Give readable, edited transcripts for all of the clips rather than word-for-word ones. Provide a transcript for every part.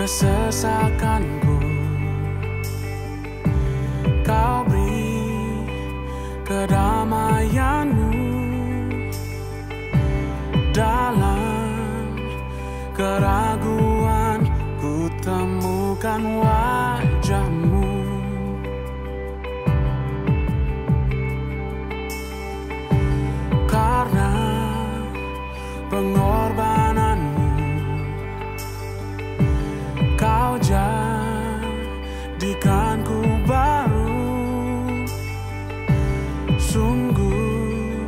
kesesakanku. Kau beri kedamaianmu dalam keraguan. Ku temukan wajahmu. Karena pengorbananmu, kau jadikanku baru. Sungguh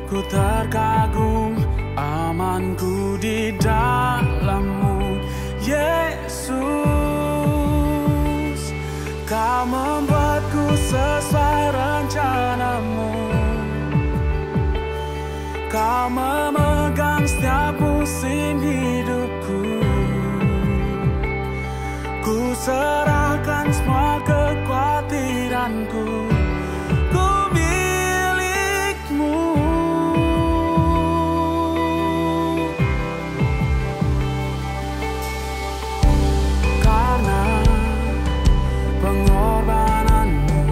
ku terkagum, amanku di dalam-Mu, Yesus. Kau membuatku sesuai rencana-Mu. Kau memegang setiap musim hidupku. Ku serahkan semua kekhawatiranku. Ku milik-Mu. Karena pengorbananmu,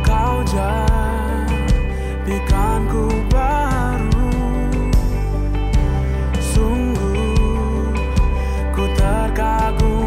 kau jadikanku baru. Sungguh ku terkagum,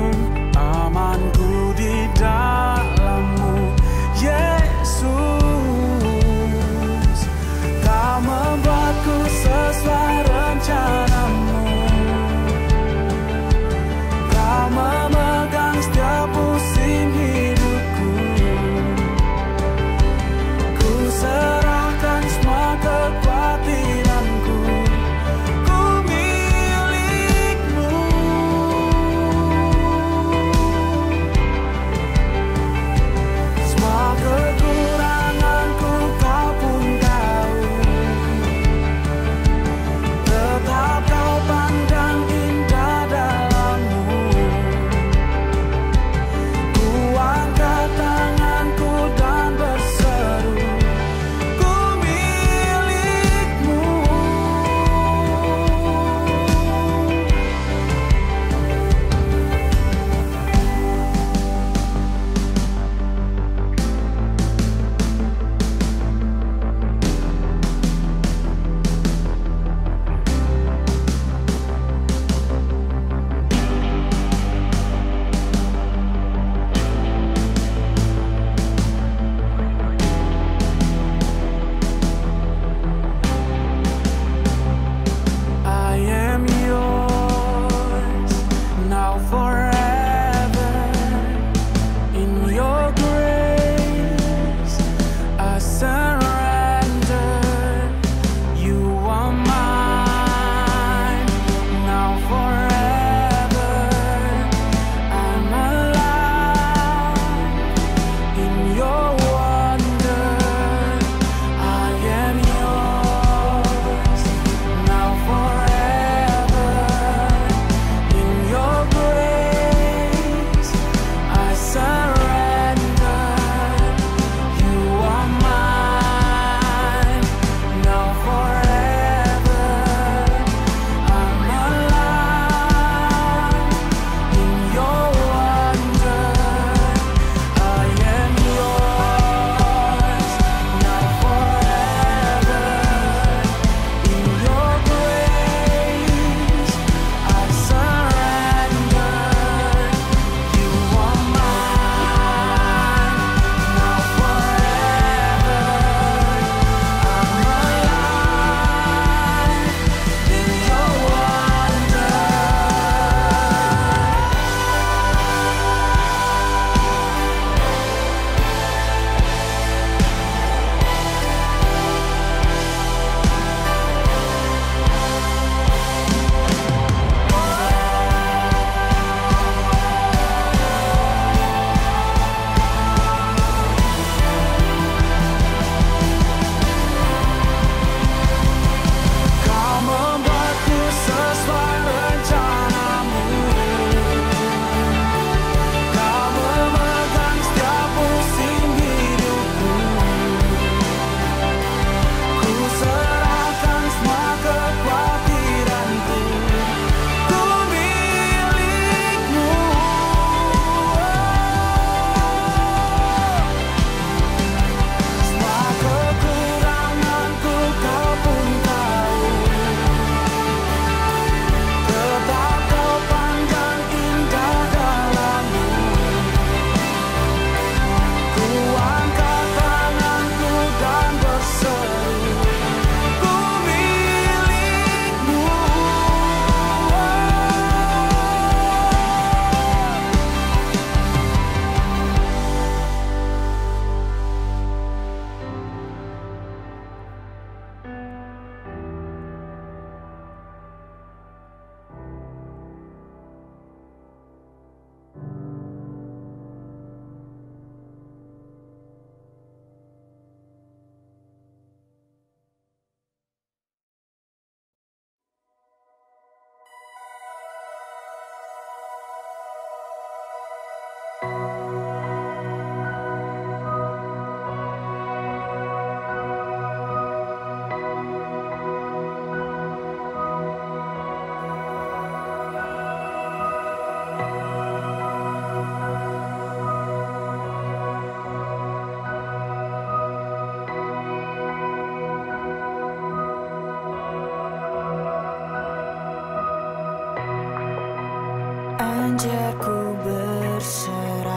Ganjarku berserah,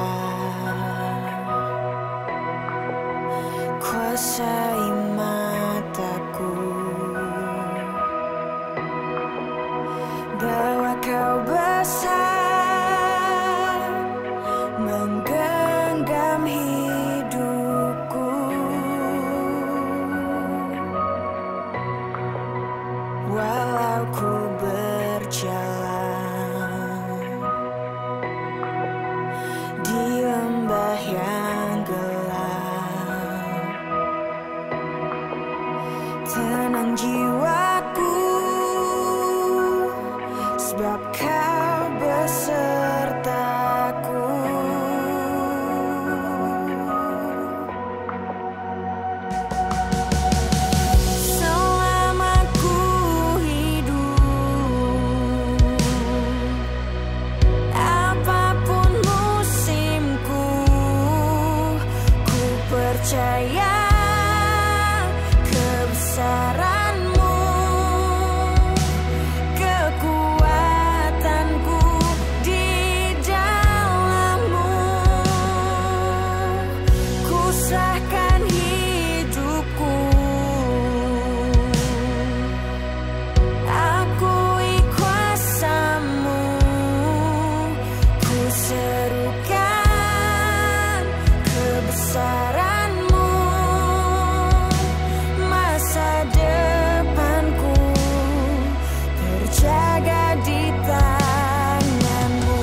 kuasai mataku, bahwa kau besar menggenggam hidupku, walau ku berjalan di lembah yang gelap. Tenang jiwaku, sebab kau besertaku. Selama ku hidup, apapun musimku, ku percaya kebesaran-Mu, kekuatanku di dalam-Mu. Ku serahkan hidupku, akui kuasa-Mu. Ku serukan kebesaran-Mu, masa depanku terjaga di tangan-Mu.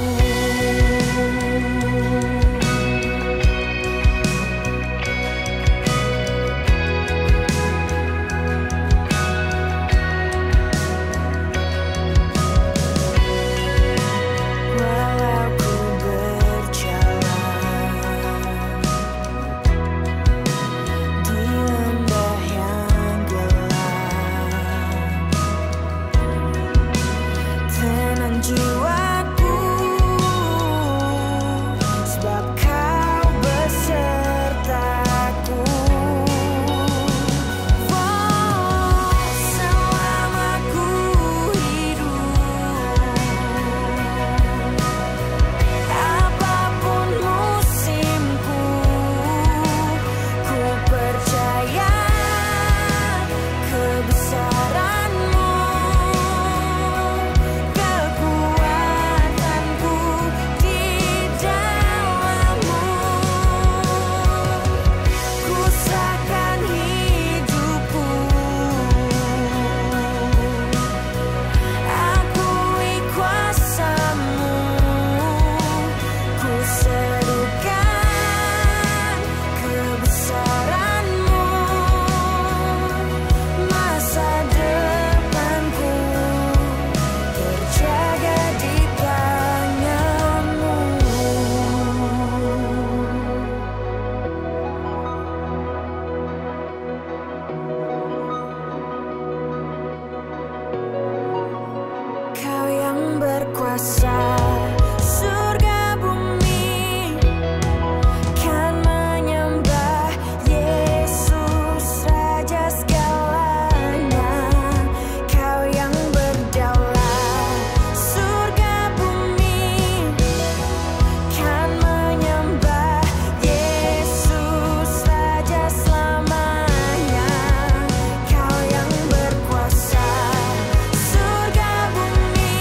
Walau ku berjalan di lembah yang gelap, tenang jiwaku, sebab kau besertaku. Selama ku hidup, apapun musimku, ku percaya kebesaran-Mu, kekuatanku di dalam-Mu. Ku serahkan hidupku, akui kuasa-Mu. Ku serukan kebesaran-Mu, masa depanku terjaga di tangan-Mu. Kau yang berkuasa, surga bumi kan menyembah Yesus Raja segalanya. Kau yang berdaulat, surga bumi kan menyembah Yesus Raja selamanya. Kau yang berkuasa, surga bumi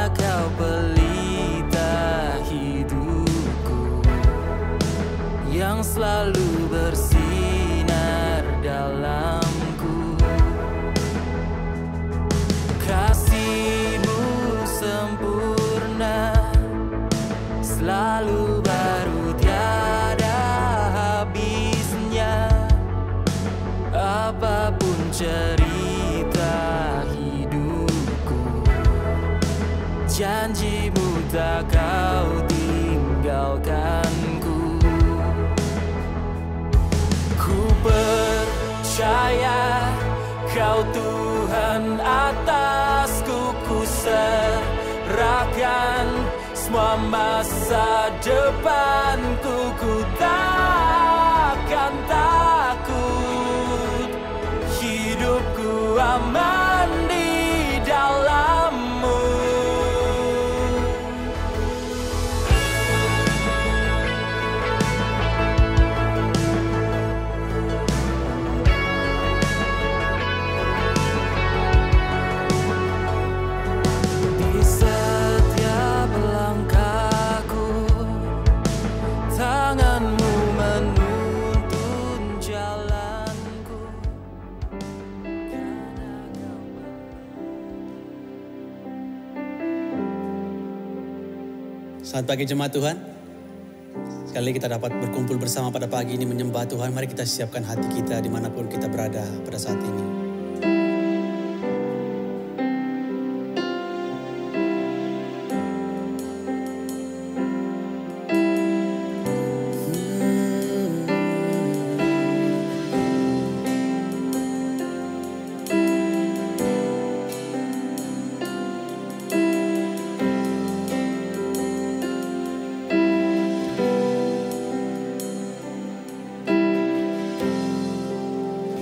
Kau pelita hidupku yang selalu bersinar dalamku. Kasih-Mu sempurna, selalu baru, tiada habisnya. Apapun cerita hidupku, janji-Mu tak Kau tinggalkanku. Ku percaya Kau Tuhan atasku, ku serahkan semua masa depanku. Ku takkan takut, hidupku aman di dalam-Mu. Di setiap langkahku, tangan-Mu menuntun jalanku. Selamat pagi jemaat Tuhan. Sekali lagi kita dapat berkumpul bersama pada pagi ini menyembah Tuhan. Mari kita siapkan hati kita dimanapun kita berada pada saat ini.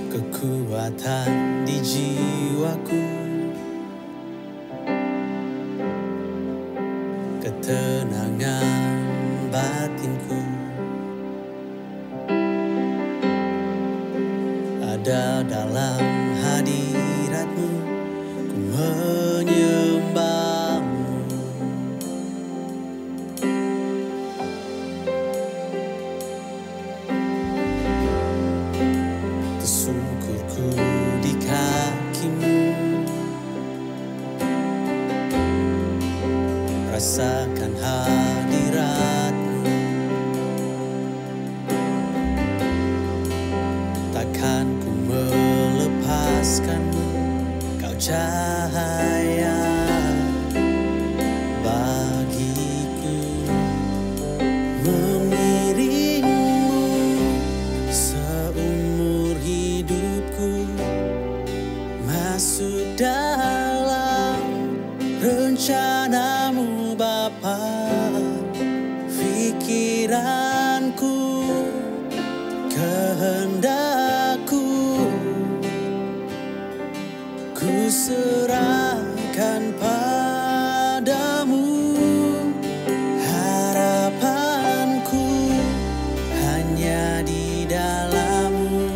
Kekuatan di jiwaku, ketenangan batinku, ada dalam hadirat-Mu. Ku menyembah-Mu. Tersungkurku di kaki-Mu, rasakan hadirat-Mu. Takkan ku melepaskan-Mu, Kau cahaya bagiku. Mengiring-Mu seumur hidupku, masuk dalam rencana-Mu Bapa. Pikiranku, kehendak-Ku, ku serahkan padamu. Harapanku hanya di dalam-Mu.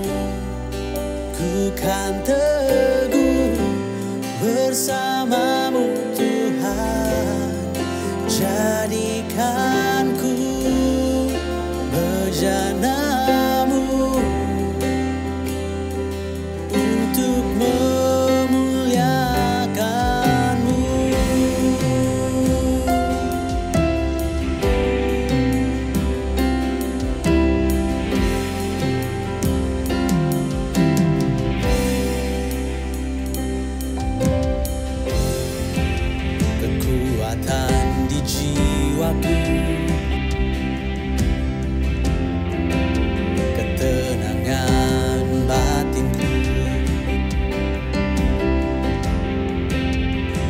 Ku kan teguh bersama-Mu Tuhan. Jadikanku bejana-Mu untuk memuliakan-Mu. Kekuatan di jiwaku, ketenangan batinku,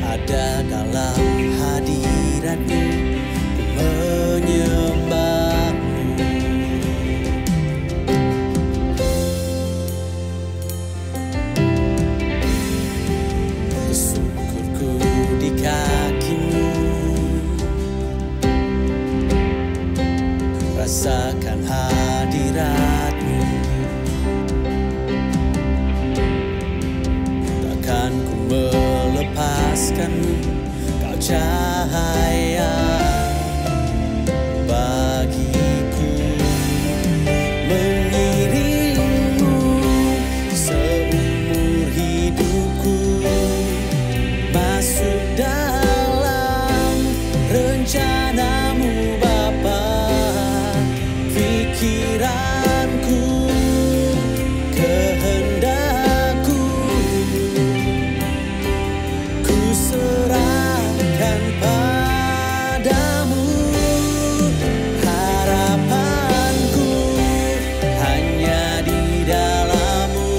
ada dalam hadirat-Mu. Ku menyembah-Mu. Tersungkurku di kaki-Mu, rasakan hadirat-Mu. Takkan ku melepaskan-Mu, Kau cahaya cahaya bagiku, mengiringmu seumur hidupku, masuk dalam rencanamu Bapa, pikiranku, kehendakku, ku serahkan padamu, harapanku hanya di dalam-Mu,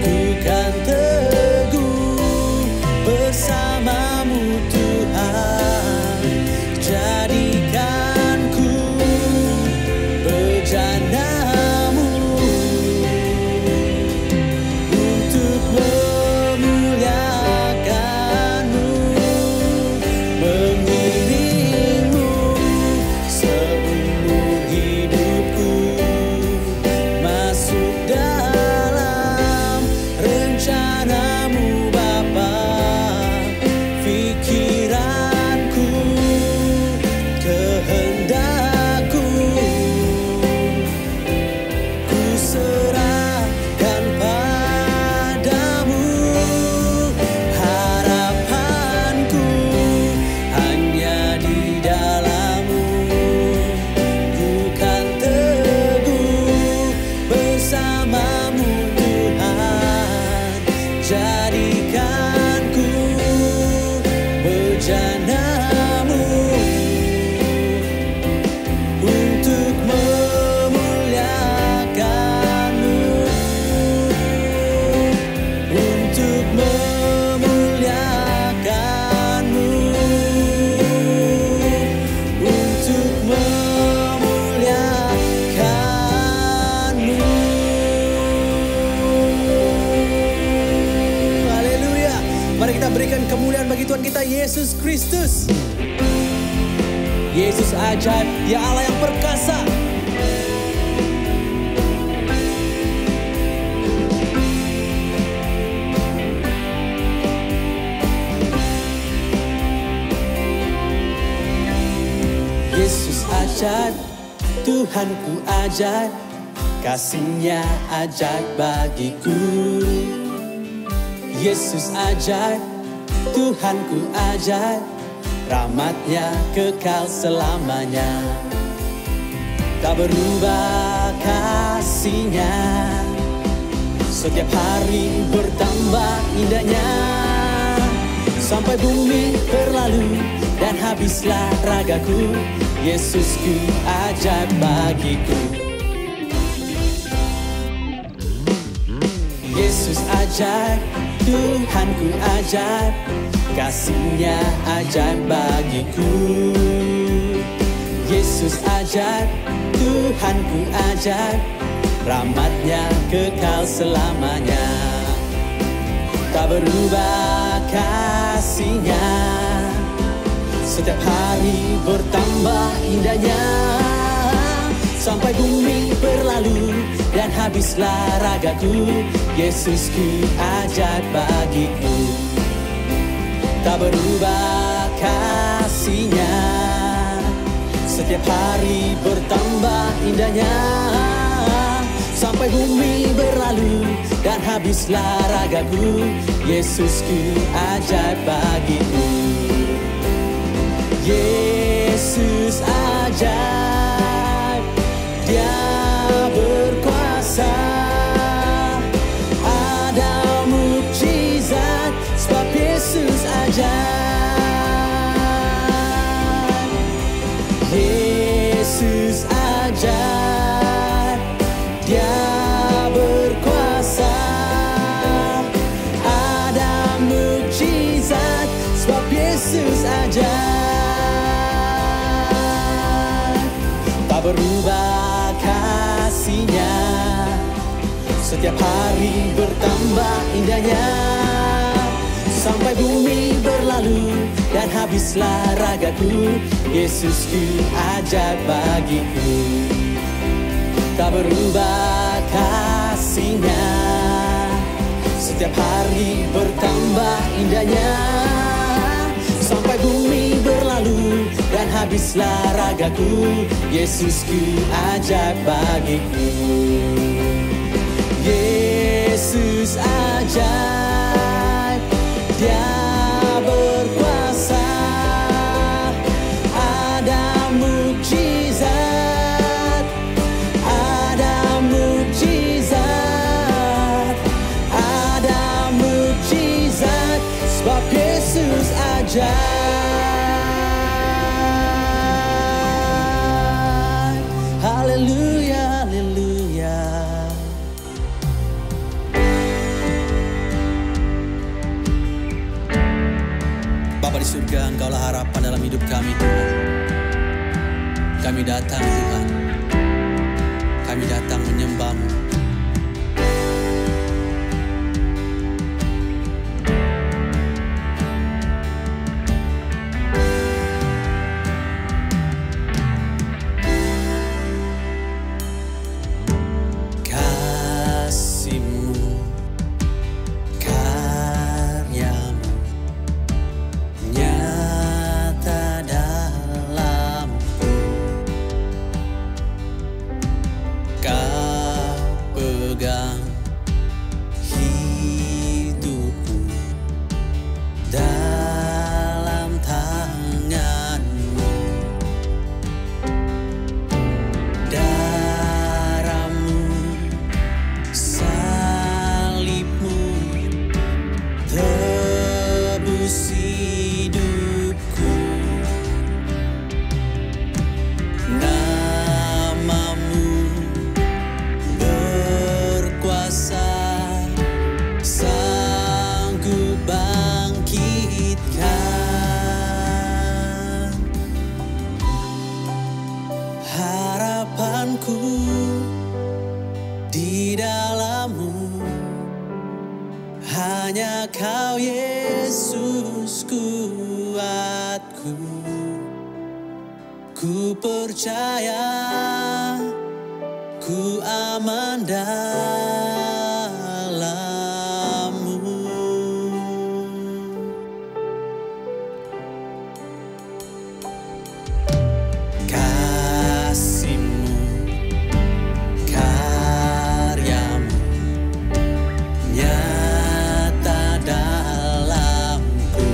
ku kan teguh bersama-Mu Tuhan, jadikanku bejana-Mu untuk memuliakan-Mu, mengiringmu seumur hidupku, masuk dalam rencana-Mu Bapa, pikiranku, kehendakku, ku serahkan padamu, harapanku hanya di dalam-Mu, ku kan teguh bersama-Mu Tuhan, jadikanku bejana-Mu untuk memuliakan-Mu, untuk memuliakan-Mu, untuk memuliakan-Mu. Haleluya. Mari kita berikan kemuliaan bagi Tuhan kita Yesus Kristus. Yesus ajaib, Dia Allah yang perkasa. Yesus ajaib, Tuhanku ajaib, kasih-Nya ajaib bagiku. Yesus ajaib, Tuhanku ajaib, rahmat-Nya kekal selamanya. Tak berubah kasih-Nya, setiap hari bertambah indahnya. Sampai bumi berlalu dan habislah ragaku, Yesusku ajaib bagiku. Yesus ajaib, Tuhanku ajaib, kasih-Nya ajaib bagiku. Yesus ajaib, Tuhanku ajaib, rahmat-Nya kekal selamanya. Tak berubah kasih-Nya, setiap hari bertambah indahnya. Sampai bumi berlalu dan habislah ragaku, Yesusku ajaib bagiku. Tak berubah kasih-Nya, setiap hari bertambah indahnya. Sampai bumi berlalu dan habislah ragaku, Yesusku ajaib bagiku. Yesus ajaib, Dia berkuasa, ada mukjizat sebab Yesus ajaib. Yesus ajaib, Dia berkuasa, ada mukjizat sebab Yesus ajaib. Tak berubah kasih-Nya, setiap hari bertambah indahnya. Sampai bumi berlalu dan habislah ragaku, Yesusku ajaib bagiku. Tak berubah kasih-Nya, setiap hari bertambah indahnya. Sampai bumi berlalu dan habislah ragaku, Yesusku ajaib bagiku. Yesus ajaib, Dia berkuasa. Ada mukjizat, ada mukjizat, ada mukjizat, sebab Yesus ajaib. Haleluya, haleluya. Bapa di surga, Engkaulah harapan dalam hidup kami, Tuhan. Kami datang, Tuhan. Kami datang menyembah-Mu. Kasih-Mu, karya-Mu nyata dalamku. Kau pegang hidupku dalam tangan-Mu. Darah-Mu, salib-Mu tebus hidupku. Nama-Mu berkuasa, sanggup bangkitkan. Harapanku di dalam-Mu, hanya Kau Yesus kuatku. Ku percaya, ku aman dalam-Mu. Kasih-Mu, karya-Mu nyata dalamku.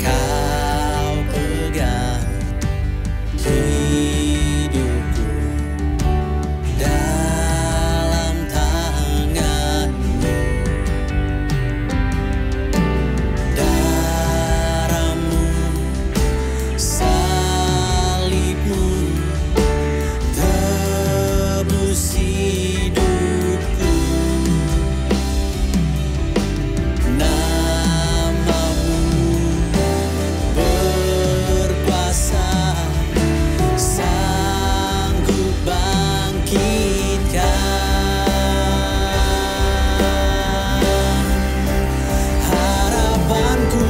Kau pegang hidupku dalam tangan-Mu. Darah-Mu, salib-Mu tebus hidupku. Nama-Mu berkuasa, sanggup bangkitkan. Harapanku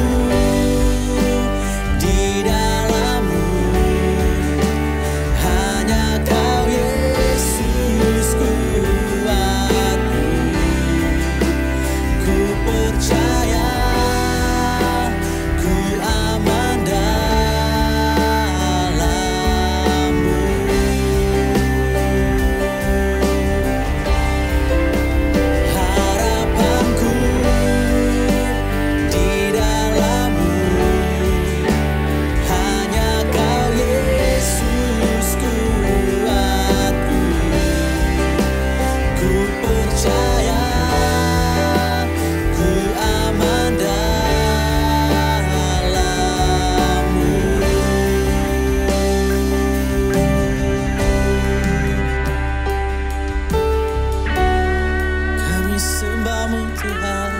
di dalam-Mu, hanya Kau Yesus kuatku. Ku percaya, ku aman dalam-Mu. Harapanku di dalam-Mu, hanya Kau Yesus kuatku. Ku percaya, ku aman dalam-Mu. Kami sembah-Mu, Tuhan.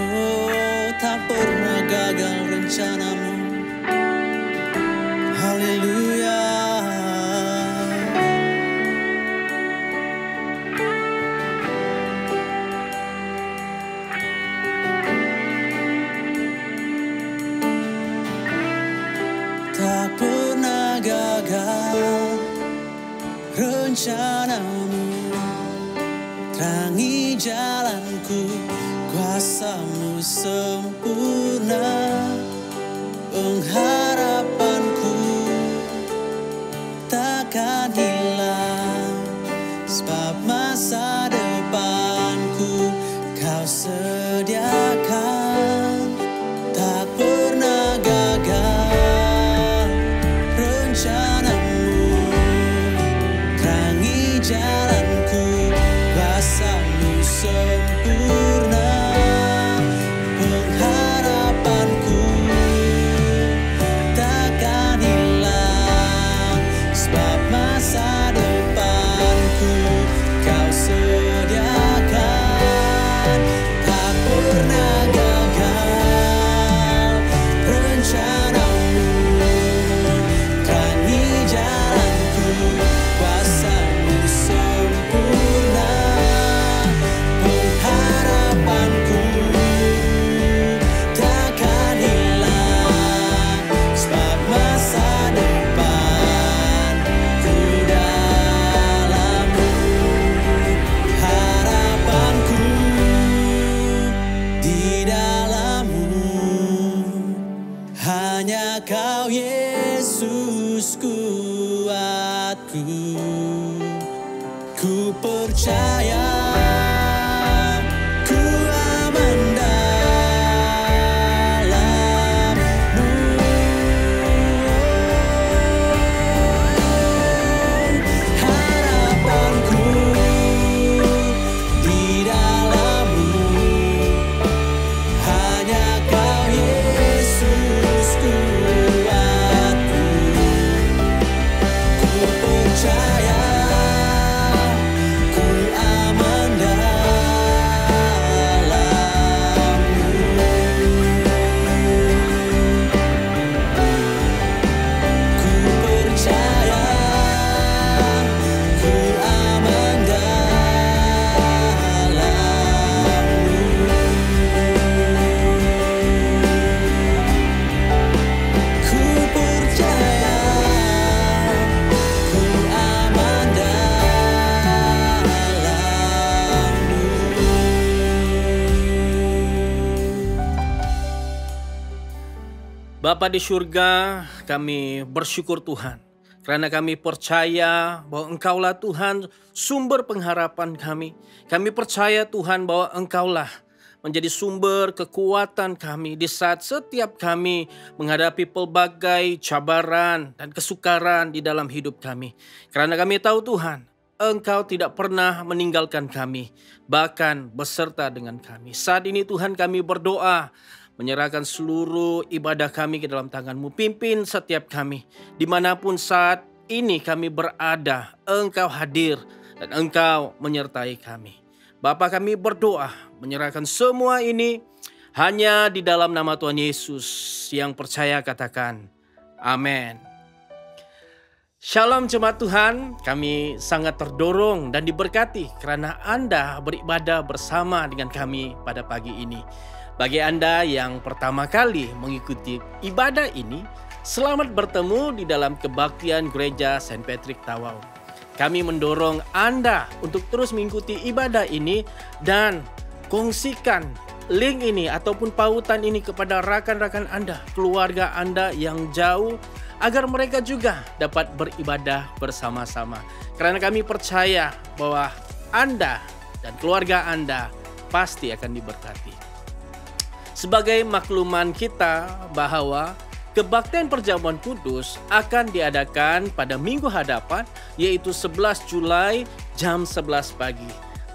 Oh, tak pernah gagal rencana-Mu. Haleluya. Tak pernah gagal rencana-Mu. Terangi jalanku, kuasa kuasamu sempurna, pengharapanku takkan hilang, sebab masa depanku kau sediakan. Tak pernah gagal rencanamu, terangi jalanku, kuasamu sempurna, pengharapanku takkan hilang, sebab masa depanku kau sediakan. Tak pernah gagal rencanamu, terangi jalanku, kuasamu sempurna, pengharapanku takkan hilang, sebab masa depan di dalam-Mu. Harapanku di dalam-Mu, hanya Kau Yesus kuatku. Ku percaya, ku aman dalam-Mu. Harapanku di dalam-Mu, hanya Kau Yesus kuatku. Ku percaya, ku aman dalam-Mu. Ku percaya, ku aman dalam-Mu. Ku percaya, ku aman dalam-Mu. Bapa di surga, kami bersyukur Tuhan, karena kami percaya bahwa Engkaulah Tuhan sumber pengharapan kami. Kami percaya Tuhan bahwa Engkaulah menjadi sumber kekuatan kami di saat setiap kami menghadapi pelbagai cabaran dan kesukaran di dalam hidup kami. Karena kami tahu Tuhan, Engkau tidak pernah meninggalkan kami, bahkan beserta dengan kami. Saat ini Tuhan kami berdoa, menyerahkan seluruh ibadah kami ke dalam tangan-Mu. Pimpin setiap kami, dimanapun saat ini kami berada, Engkau hadir dan Engkau menyertai kami. Bapa, kami berdoa menyerahkan semua ini hanya di dalam nama Tuhan Yesus. Yang percaya katakan amin. Shalom jemaat Tuhan, kami sangat terdorong dan diberkati karena Anda beribadah bersama dengan kami pada pagi ini. Bagi Anda yang pertama kali mengikuti ibadah ini, selamat bertemu di dalam kebaktian Gereja St. Patrick Tawau. Kami mendorong Anda untuk terus mengikuti ibadah ini dan kongsikan link ini ataupun pautan ini kepada rakan-rakan Anda, keluarga Anda yang jauh, agar mereka juga dapat beribadah bersama-sama. Karena kami percaya bahwa Anda dan keluarga Anda pasti akan diberkati. Sebagai makluman kita bahwa kebaktian perjamuan kudus akan diadakan pada minggu hadapan, yaitu 11 Julai jam 11 pagi.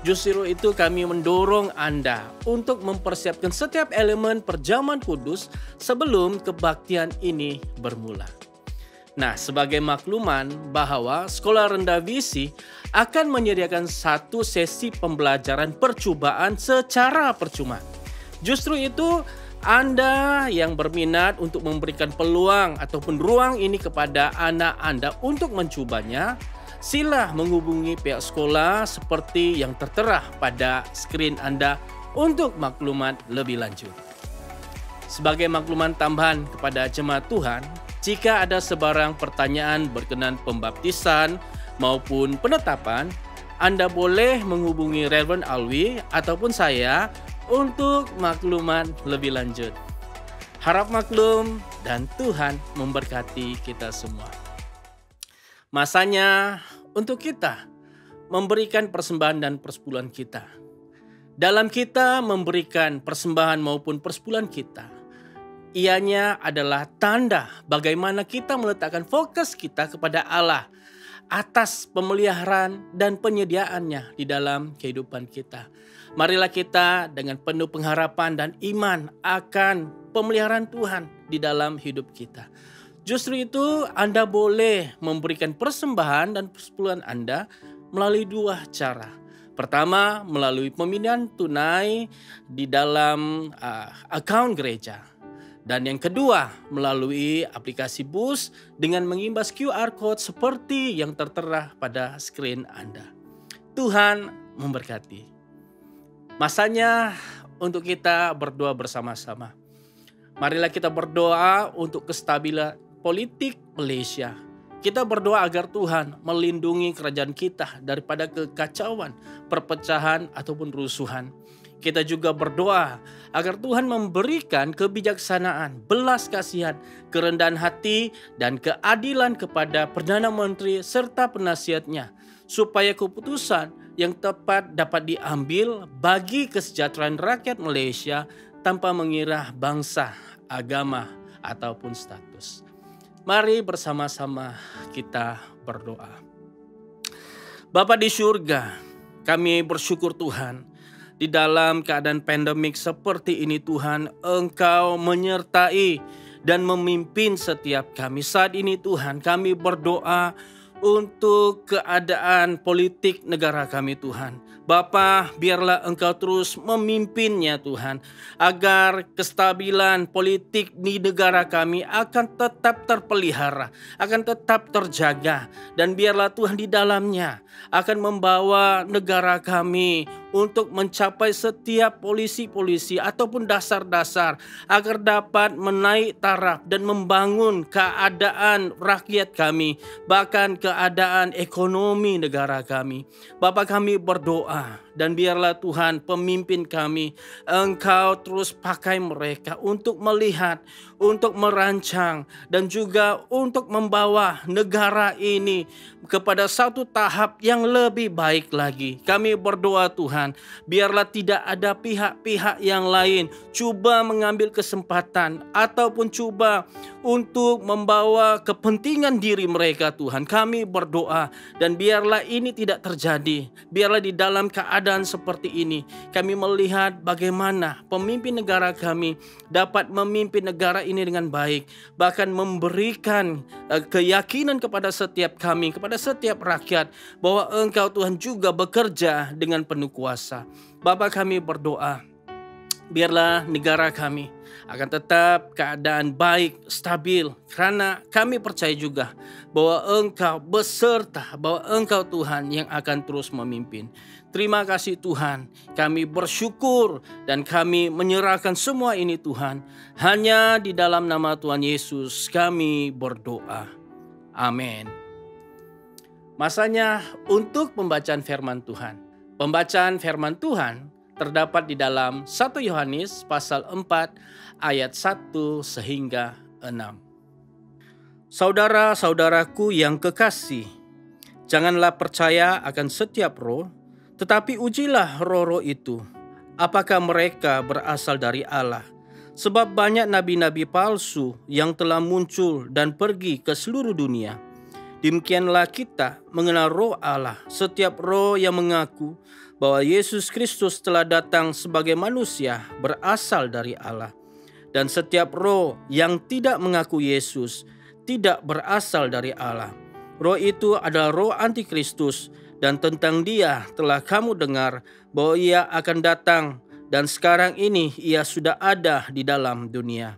Justru itu kami mendorong Anda untuk mempersiapkan setiap elemen perjamuan kudus sebelum kebaktian ini bermula. Nah, sebagai makluman bahwa Sekolah Rendah Visi akan menyediakan satu sesi pembelajaran percobaan secara percuma. Justru itu, Anda yang berminat untuk memberikan peluang ataupun ruang ini kepada anak Anda untuk mencobanya, sila menghubungi pihak sekolah seperti yang tertera pada skrin Anda untuk maklumat lebih lanjut. Sebagai makluman tambahan kepada jemaat Tuhan, jika ada sebarang pertanyaan berkenaan pembaptisan maupun penetapan, Anda boleh menghubungi Reverend Alwi ataupun saya untuk makluman lebih lanjut. Harap maklum dan Tuhan memberkati kita semua. Masanya untuk kita memberikan persembahan dan persepuluhan kita. Dalam kita memberikan persembahan maupun persepuluhan kita, ianya adalah tanda bagaimana kita meletakkan fokus kita kepada Allah atas pemeliharaan dan penyediaannya di dalam kehidupan kita. Marilah kita dengan penuh pengharapan dan iman akan pemeliharaan Tuhan di dalam hidup kita. Justru itu Anda boleh memberikan persembahan dan persepuluhan Anda melalui dua cara. Pertama, melalui pemberian tunai di dalam akaun gereja. Dan yang kedua, melalui aplikasi BUS dengan mengimbas QR Code seperti yang tertera pada skrin Anda. Tuhan memberkati. Masanya untuk kita berdoa bersama-sama. Marilah kita berdoa untuk kestabilan politik Malaysia. Kita berdoa agar Tuhan melindungi kerajaan kita daripada kekacauan, perpecahan ataupun rusuhan. Kita juga berdoa agar Tuhan memberikan kebijaksanaan, belas kasihan, kerendahan hati, dan keadilan kepada Perdana Menteri serta penasihatnya, supaya keputusan yang tepat dapat diambil bagi kesejahteraan rakyat Malaysia tanpa mengira bangsa, agama, ataupun status. Mari bersama-sama kita berdoa. Bapa di surga, kami bersyukur Tuhan, di dalam keadaan pandemik seperti ini Tuhan, Engkau menyertai dan memimpin setiap kami. Saat ini Tuhan, kami berdoa untuk keadaan politik negara kami Tuhan. Bapa, biarlah Engkau terus memimpinnya Tuhan, agar kestabilan politik di negara kami akan tetap terpelihara, akan tetap terjaga. Dan biarlah Tuhan di dalamnya akan membawa negara kami untuk mencapai setiap polisi-polisi ataupun dasar-dasar agar dapat menaik taraf dan membangun keadaan rakyat kami, bahkan keadaan ekonomi negara kami. Bapa, kami berdoa dan biarlah Tuhan pemimpin kami, Engkau terus pakai mereka untuk melihat, untuk merancang, dan juga untuk membawa negara ini kepada satu tahap yang lebih baik lagi. Kami berdoa Tuhan, biarlah tidak ada pihak-pihak yang lain cuba mengambil kesempatan ataupun cuba untuk membawa kepentingan diri mereka Tuhan. Kami berdoa dan biarlah ini tidak terjadi. Biarlah di dalam keadaan seperti ini kami melihat bagaimana pemimpin negara kami dapat memimpin negara ini dengan baik, bahkan memberikan keyakinan kepada setiap kami, kepada setiap rakyat, bahwa Engkau Tuhan juga bekerja dengan penuh kuasa. Bapa, kami berdoa, biarlah negara kami akan tetap keadaan baik, stabil, karena kami percaya juga bahwa Engkau beserta, bahwa Engkau Tuhan yang akan terus memimpin. Terima kasih Tuhan, kami bersyukur dan kami menyerahkan semua ini Tuhan. Hanya di dalam nama Tuhan Yesus kami berdoa. Amin. Masanya untuk pembacaan firman Tuhan. Pembacaan firman Tuhan terdapat di dalam 1 Yohanes pasal 4 ayat 1 sehingga 6. Saudara-saudaraku yang kekasih, janganlah percaya akan setiap roh, tetapi ujilah roh-roh itu, apakah mereka berasal dari Allah. Sebab banyak nabi-nabi palsu yang telah muncul dan pergi ke seluruh dunia. Demikianlah kita mengenal roh Allah. Setiap roh yang mengaku bahwa Yesus Kristus telah datang sebagai manusia berasal dari Allah. Dan setiap roh yang tidak mengaku Yesus tidak berasal dari Allah. Roh itu adalah roh antikristus, dan tentang dia telah kamu dengar bahwa ia akan datang, dan sekarang ini ia sudah ada di dalam dunia.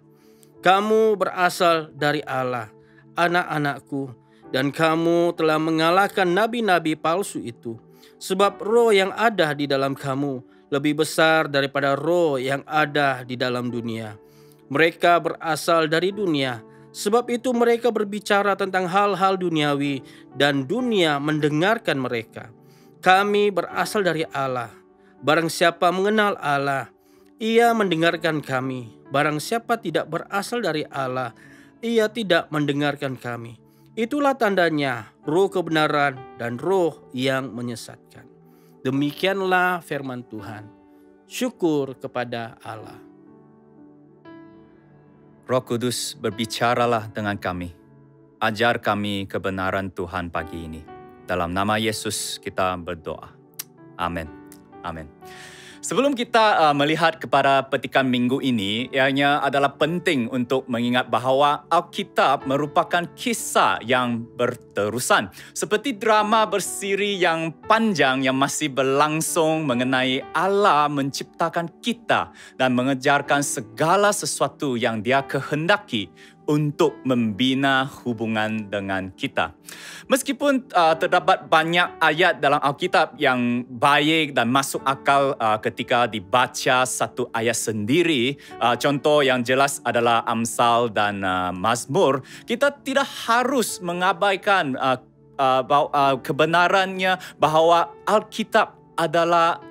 Kamu berasal dari Allah, anak-anakku, dan kamu telah mengalahkan nabi-nabi palsu itu. Sebab roh yang ada di dalam kamu lebih besar daripada roh yang ada di dalam dunia. Mereka berasal dari dunia, sebab itu mereka berbicara tentang hal-hal duniawi dan dunia mendengarkan mereka. Kami berasal dari Allah. Barang siapa mengenal Allah, ia mendengarkan kami. Barang siapa tidak berasal dari Allah, ia tidak mendengarkan kami. Itulah tandanya roh kebenaran dan roh yang menyesatkan. Demikianlah firman Tuhan. Syukur kepada Allah. Roh Kudus, berbicaralah dengan kami. Ajar kami kebenaran Tuhan pagi ini. Dalam nama Yesus kita berdoa. Amin. Amin. Sebelum kita melihat kepada petikan minggu ini, ianya adalah penting untuk mengingat bahawa Alkitab merupakan kisah yang berterusan. Seperti drama bersiri yang panjang yang masih berlangsung mengenai Allah menciptakan kita dan mengejarkan segala sesuatu yang Dia kehendaki untuk membina hubungan dengan kita. Meskipun terdapat banyak ayat dalam Alkitab yang baik dan masuk akal ketika dibaca satu ayat sendiri, contoh yang jelas adalah Amsal dan Mazmur, kita tidak harus mengabaikan kebenarannya bahawa Alkitab adalah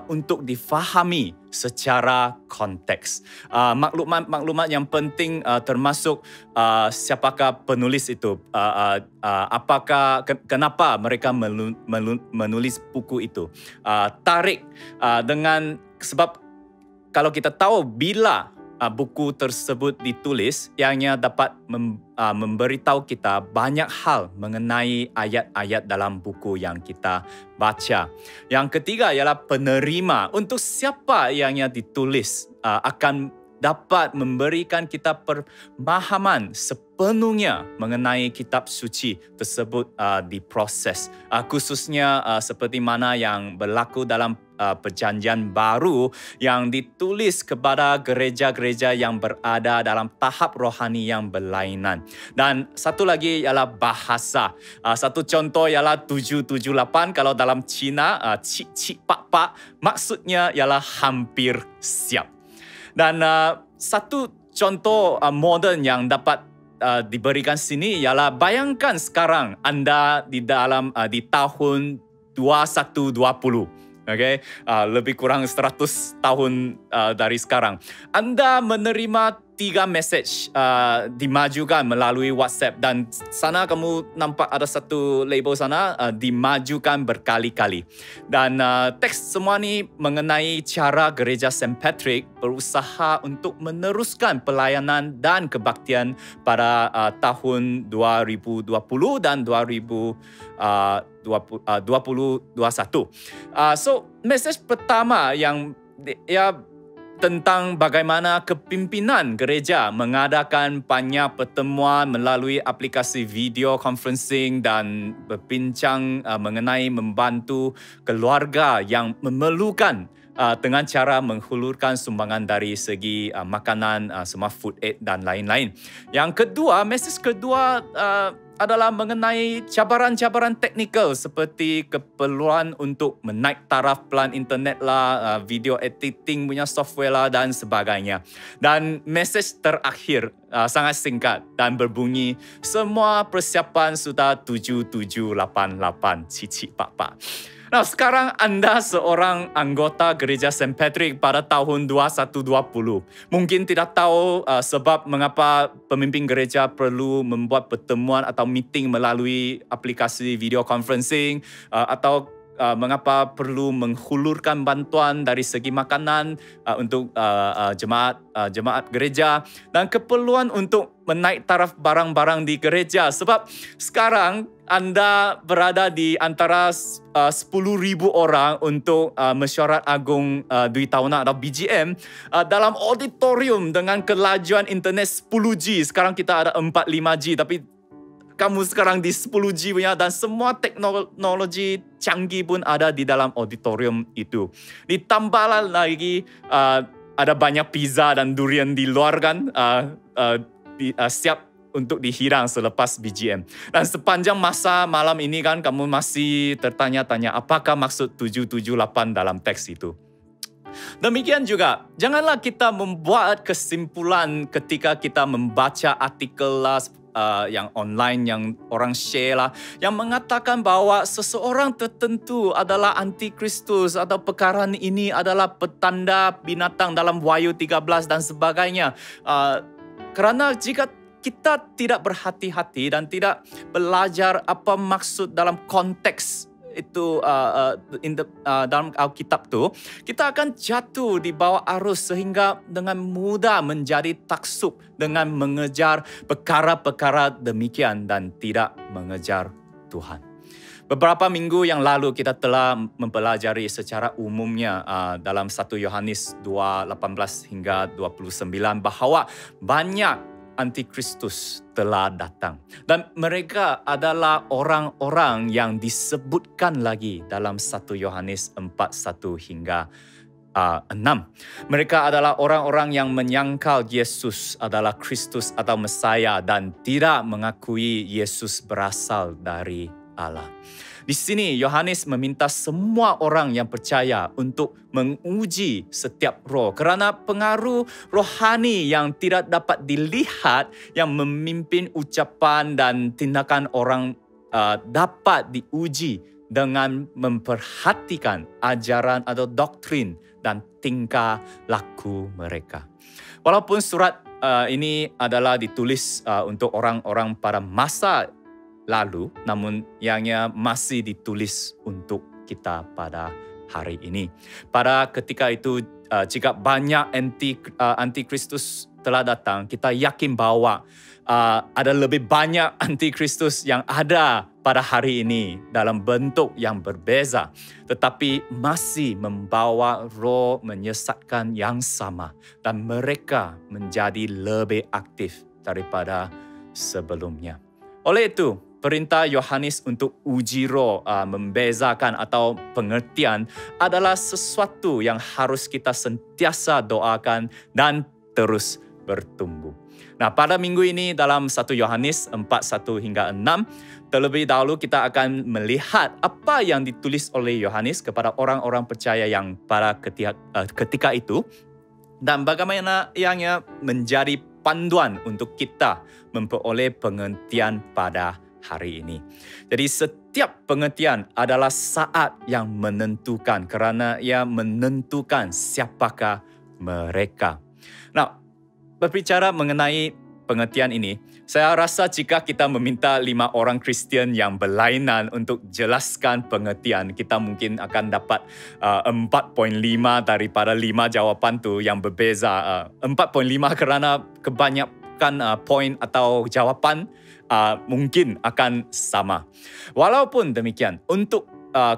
untuk difahami secara konteks. Maklumat yang penting termasuk siapakah penulis itu, kenapa mereka menulis buku itu. Tarik dengan sebab kalau kita tahu bila buku tersebut ditulis, ianya dapat memberitahu kita banyak hal mengenai ayat-ayat dalam buku yang kita baca. Yang ketiga ialah penerima. Untuk siapa yang ditulis akan dapat memberikan kita pemahaman sepenuhnya mengenai kitab suci tersebut diproses. Khususnya seperti mana yang berlaku dalam Perjanjian Baru yang ditulis kepada gereja-gereja yang berada dalam tahap rohani yang berlainan. Dan satu lagi ialah bahasa. Satu contoh ialah 778 kalau dalam Cina, cik cik pak pak, maksudnya ialah hampir siap. Dan satu contoh modern yang dapat diberikan sini ialah bayangkan sekarang anda di tahun 2120. Okay? Lebih kurang 100 tahun dari sekarang. Anda menerima 3 message dimajukan melalui WhatsApp dan sana kamu nampak ada satu label sana dimajukan berkali-kali. Dan teks semua ni mengenai cara gereja St. Patrick berusaha untuk meneruskan pelayanan dan kebaktian pada tahun 2020 dan 2021. So, message pertama yang tentang bagaimana kepimpinan gereja mengadakan banyak pertemuan melalui aplikasi video conferencing dan berbincang mengenai membantu keluarga yang memerlukan dengan cara menghulurkan sumbangan dari segi makanan, semua food aid dan lain-lain. Yang kedua, message kedua adalah mengenai cabaran-cabaran teknikal seperti keperluan untuk menaik taraf pelan internet lah, video editing punya software lah dan sebagainya. Dan message terakhir sangat singkat dan berbunyi, semua persiapan sudah 7788 cicik pak. Nah, sekarang anda seorang anggota gereja St. Patrick pada tahun 2120. Mungkin tidak tahu sebab mengapa pemimpin gereja perlu membuat pertemuan atau meeting melalui aplikasi video conferencing atau mengapa perlu menghulurkan bantuan dari segi makanan untuk jemaat gereja dan keperluan untuk menaik taraf barang-barang di gereja. Sebab sekarang anda berada di antara 10,000 orang untuk Mesyuarat Agung Dwi Tahunan atau BGM dalam auditorium dengan kelajuan internet 10G. Sekarang kita ada 4-5G, tapi kamu sekarang di 10G punya dan semua teknologi canggih pun ada di dalam auditorium itu. Ditambah lagi ada banyak pizza dan durian di luar kan, siap untuk dihidang selepas BGM. Dan sepanjang masa malam ini kan kamu masih tertanya-tanya apakah maksud 778 dalam teks itu. Demikian juga, janganlah kita membuat kesimpulan ketika kita membaca artikel lah, yang online yang orang share lah, yang mengatakan bahwa seseorang tertentu adalah antikristus atau perkara ini adalah petanda binatang dalam Wahyu 13 dan sebagainya. Kerana jika kita tidak berhati-hati dan tidak belajar apa maksud dalam konteks itu dalam Alkitab tu, kita akan jatuh di bawah arus sehingga dengan mudah menjadi taksub dengan mengejar perkara-perkara demikian dan tidak mengejar Tuhan. Beberapa minggu yang lalu kita telah mempelajari secara umumnya dalam 1 Yohanes 2:18 hingga 29 bahawa banyak antikristus telah datang. Dan mereka adalah orang-orang yang disebutkan lagi dalam 1 Yohanes 4:1 hingga 6. Mereka adalah orang-orang yang menyangkal Yesus adalah Kristus atau Mesaya dan tidak mengakui Yesus berasal dari Allah. Di sini Yohanes meminta semua orang yang percaya untuk menguji setiap roh kerana pengaruh rohani yang tidak dapat dilihat yang memimpin ucapan dan tindakan orang dapat diuji dengan memperhatikan ajaran atau doktrin dan tingkah laku mereka. Walaupun surat ini adalah ditulis untuk orang-orang pada masa lalu, namun ianya masih ditulis untuk kita pada hari ini. Pada ketika itu, jika banyak antikristus telah datang, kita yakin bahwa ada lebih banyak antikristus yang ada pada hari ini dalam bentuk yang berbeza, tetapi masih membawa roh menyesatkan yang sama dan mereka menjadi lebih aktif daripada sebelumnya. Oleh itu, perintah Yohanes untuk uji roh, membezakan atau pengertian adalah sesuatu yang harus kita sentiasa doakan dan terus bertumbuh. Nah, pada minggu ini dalam 1 Yohanes 4:1 hingga 6, terlebih dahulu kita akan melihat apa yang ditulis oleh Yohanes kepada orang-orang percaya yang pada ketika itu dan bagaimana ianya menjadi panduan untuk kita memperoleh pengertian pada hari ini. Jadi setiap pengertian adalah saat yang menentukan kerana ia menentukan siapakah mereka. Nah, berbicara mengenai pengertian ini, saya rasa jika kita meminta 5 orang Kristian yang berlainan untuk jelaskan pengertian, kita mungkin akan dapat 4.5 daripada 5 jawapan tu yang berbeza. 4.5 kerana kebanyakan poin atau jawapan mungkin akan sama. Walaupun demikian, untuk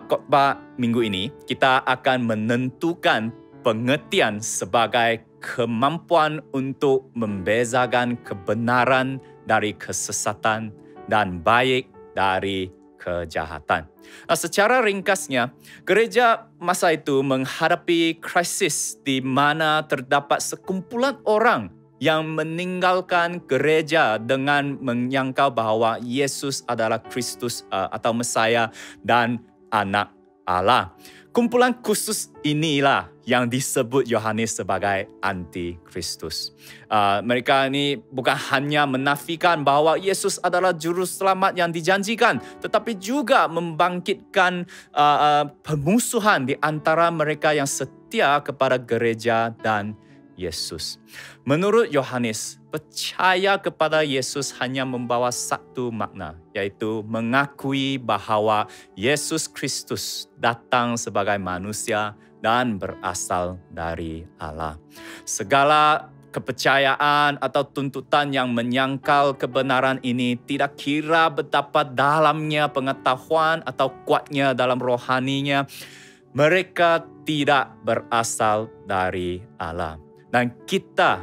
khotbah minggu ini, kita akan menentukan pengertian sebagai kemampuan untuk membezakan kebenaran dari kesesatan dan baik dari kejahatan. Secara ringkasnya, gereja masa itu menghadapi krisis di mana terdapat sekumpulan orang yang meninggalkan gereja dengan menyangka bahawa Yesus adalah Kristus atau Mesaya dan anak Allah. Kumpulan khusus inilah yang disebut Yohanes sebagai antikristus. Mereka ini bukan hanya menafikan bahawa Yesus adalah juru selamat yang dijanjikan, tetapi juga membangkitkan permusuhan di antara mereka yang setia kepada gereja dan Yesus. Menurut Yohanes, percaya kepada Yesus hanya membawa satu makna, yaitu mengakui bahawa Yesus Kristus datang sebagai manusia dan berasal dari Allah. Segala kepercayaan atau tuntutan yang menyangkal kebenaran ini tidak kira betapa dalamnya pengetahuan atau kuatnya dalam rohaninya, mereka tidak berasal dari Allah. Dan kita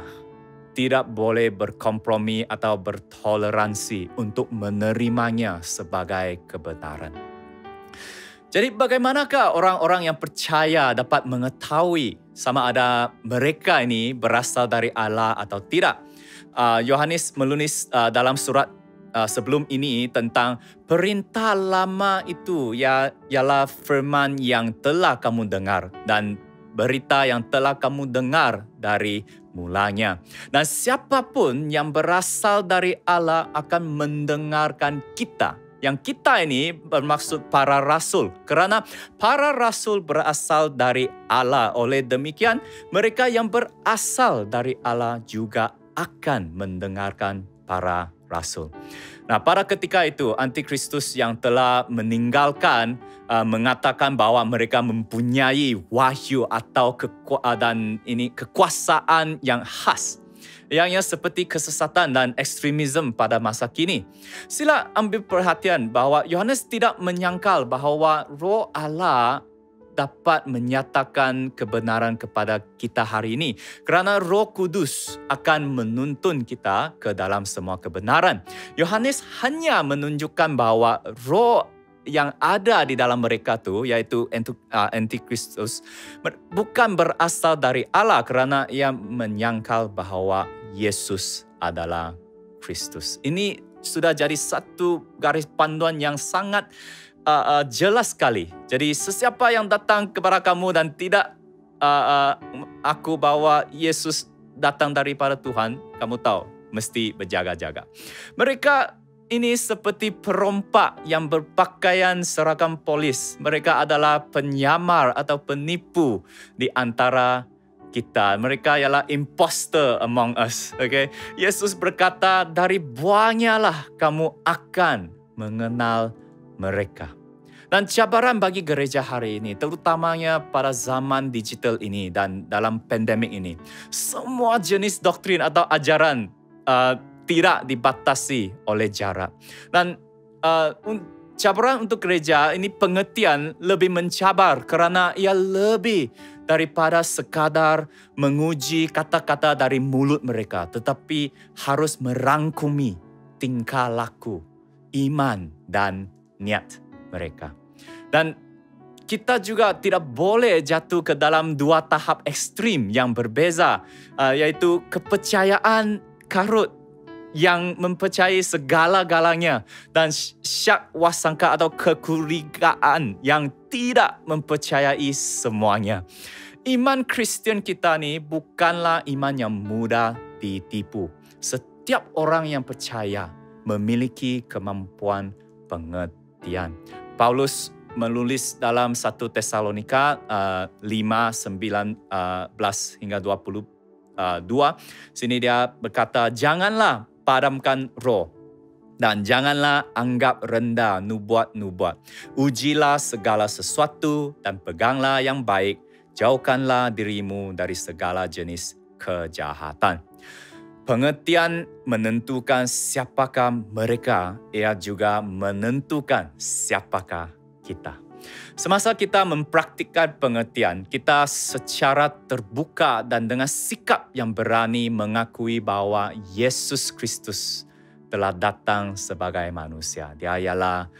tidak boleh berkompromi atau bertoleransi untuk menerimanya sebagai kebenaran. Jadi bagaimanakah orang-orang yang percaya dapat mengetahui sama ada mereka ini berasal dari Allah atau tidak? Yohanes menulis dalam surat sebelum ini tentang perintah lama itu ialah firman yang telah kamu dengar dan berita yang telah kamu dengar dari mulanya. Dan siapapun yang berasal dari Allah akan mendengarkan kita. Yang kita ini bermaksud para rasul. Kerana para rasul berasal dari Allah. Oleh demikian, mereka yang berasal dari Allah juga akan mendengarkan para rasul. Nah, pada ketika itu, Antikristus yang telah meninggalkan mengatakan bahwa mereka mempunyai wahyu atau kekuasaan yang khas. Yang seperti kesesatan dan ekstremisme pada masa kini. Sila ambil perhatian bahawa Yohanes tidak menyangkal bahawa Roh Allah dapat menyatakan kebenaran kepada kita hari ini. Kerana Roh Kudus akan menuntun kita ke dalam semua kebenaran. Yohanes hanya menunjukkan bahawa Roh yang ada di dalam mereka tu, iaitu Antikristus, bukan berasal dari Allah kerana ia menyangkal bahawa Yesus adalah Kristus. Ini sudah jadi satu garis panduan yang sangat jelas sekali. Jadi sesiapa yang datang kepada kamu dan tidak aku bawa Yesus datang daripada Tuhan, kamu tahu, mesti berjaga-jaga. Mereka ini seperti perompak yang berpakaian seragam polis. Mereka adalah penyamar atau penipu di antara kita. Mereka ialah imposter among us. Okay? Yesus berkata, dari buahnya lah kamu akan mengenal mereka. Dan cabaran bagi gereja hari ini, terutamanya pada zaman digital ini dan dalam pandemik ini, semua jenis doktrin atau ajaran tidak dibatasi oleh jarak. Dan cabaran untuk gereja ini pengertian lebih mencabar kerana ia lebih daripada sekadar menguji kata-kata dari mulut mereka, tetapi harus merangkumi tingkah laku, iman dan niat mereka. Dan kita juga tidak boleh jatuh ke dalam dua tahap ekstrim yang berbeza, iaitu kepercayaan karut yang mempercayai segala-galanya dan syak wasangka atau kecurigaan yang tidak mempercayai semuanya. Iman Kristian kita ni bukanlah iman yang mudah ditipu. Setiap orang yang percaya memiliki kemampuan pengertian. Paulus menulis dalam 1 Tesalonika 5:19 hingga 22. Sini dia berkata, janganlah padamkan roh dan janganlah anggap rendah nubuat-nubuat. Ujilah segala sesuatu dan peganglah yang baik. Jauhkanlah dirimu dari segala jenis kejahatan. Pengertian menentukan siapakah mereka, ia juga menentukan siapakah kita. Semasa kita mempraktikkan pengertian, kita secara terbuka dan dengan sikap yang berani mengakui bahawa Yesus Kristus telah datang sebagai manusia. Dia ialah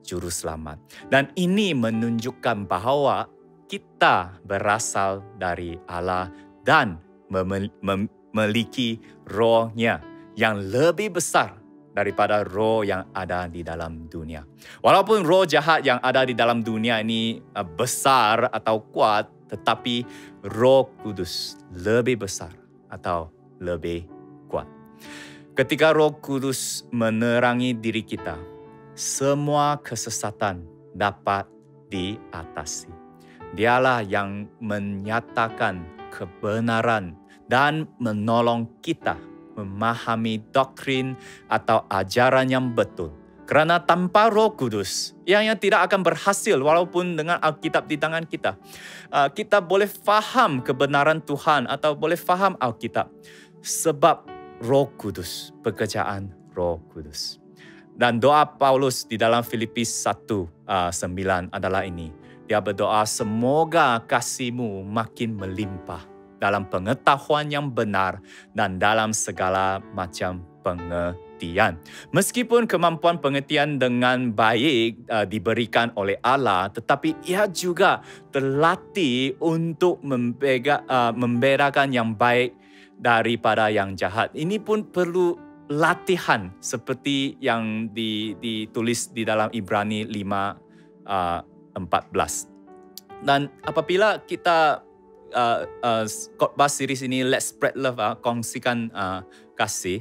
juru selamat. Dan ini menunjukkan bahawa kita berasal dari Allah dan memiliki rohnya yang lebih besar daripada roh yang ada di dalam dunia. Walaupun roh jahat yang ada di dalam dunia ini besar atau kuat, tetapi Roh Kudus lebih besar atau lebih kuat. Ketika Roh Kudus menerangi diri kita, semua kesesatan dapat diatasi. Dialah yang menyatakan kebenaran dan menolong kita memahami doktrin atau ajaran yang betul. Kerana tanpa Roh Kudus, yang tidak akan berhasil walaupun dengan Alkitab di tangan kita. Kita boleh faham kebenaran Tuhan atau boleh faham Alkitab. Sebab Roh Kudus, pekerjaan Roh Kudus. Dan doa Paulus di dalam Filipi 1:9 adalah ini. Dia berdoa, semoga kasih-Mu makin melimpah dalam pengetahuan yang benar dan dalam segala macam pengertian. Meskipun kemampuan pengertian dengan baik diberikan oleh Allah, tetapi ia juga terlatih untuk membedakan yang baik daripada yang jahat. Ini pun perlu latihan seperti yang ditulis di dalam Ibrani 5:14. Dan apabila kita khotbah series ini, Let's Spread Love, kongsikan kasih.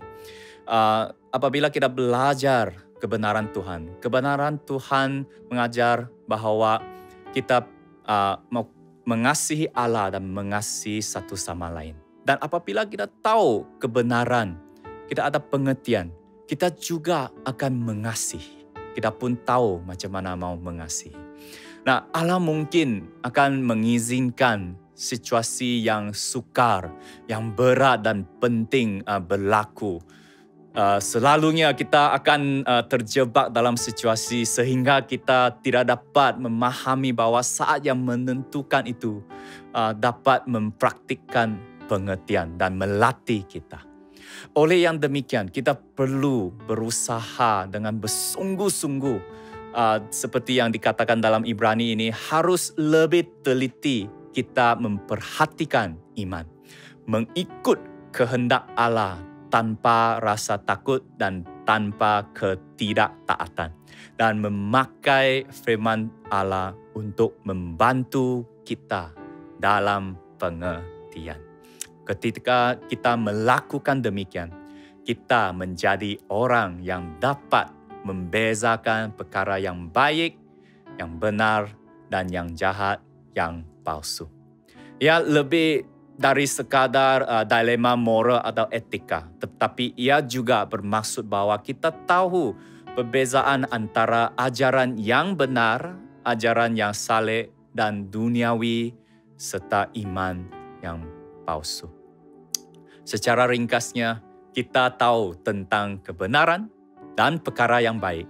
Apabila kita belajar kebenaran Tuhan mengajar bahawa kita mau mengasihi Allah dan mengasihi satu sama lain. Dan apabila kita tahu kebenaran, kita ada pengertian, kita juga akan mengasihi. Kita pun tahu macam mana mau mengasihi. Nah, Allah mungkin akan mengizinkan situasi yang sukar, yang berat dan penting berlaku. Selalunya kita akan terjebak dalam situasi sehingga kita tidak dapat memahami bahawa saat yang menentukan itu dapat mempraktikkan pengertian dan melatih kita. Oleh yang demikian, kita perlu berusaha dengan bersungguh-sungguh. Seperti yang dikatakan dalam Ibrani ini, harus lebih teliti kita memperhatikan iman. Mengikut kehendak Allah tanpa rasa takut dan tanpa ketidaktaatan. Dan memakai firman Allah untuk membantu kita dalam pengertian. Ketika kita melakukan demikian, kita menjadi orang yang dapat membezakan perkara yang baik, yang benar, dan yang jahat, yang palsu. Ya, lebih dari sekadar dilema moral atau etika, tetapi ia juga bermaksud bahawa kita tahu perbezaan antara ajaran yang benar, ajaran yang saleh dan duniawi, serta iman yang palsu. Secara ringkasnya, kita tahu tentang kebenaran dan perkara yang baik,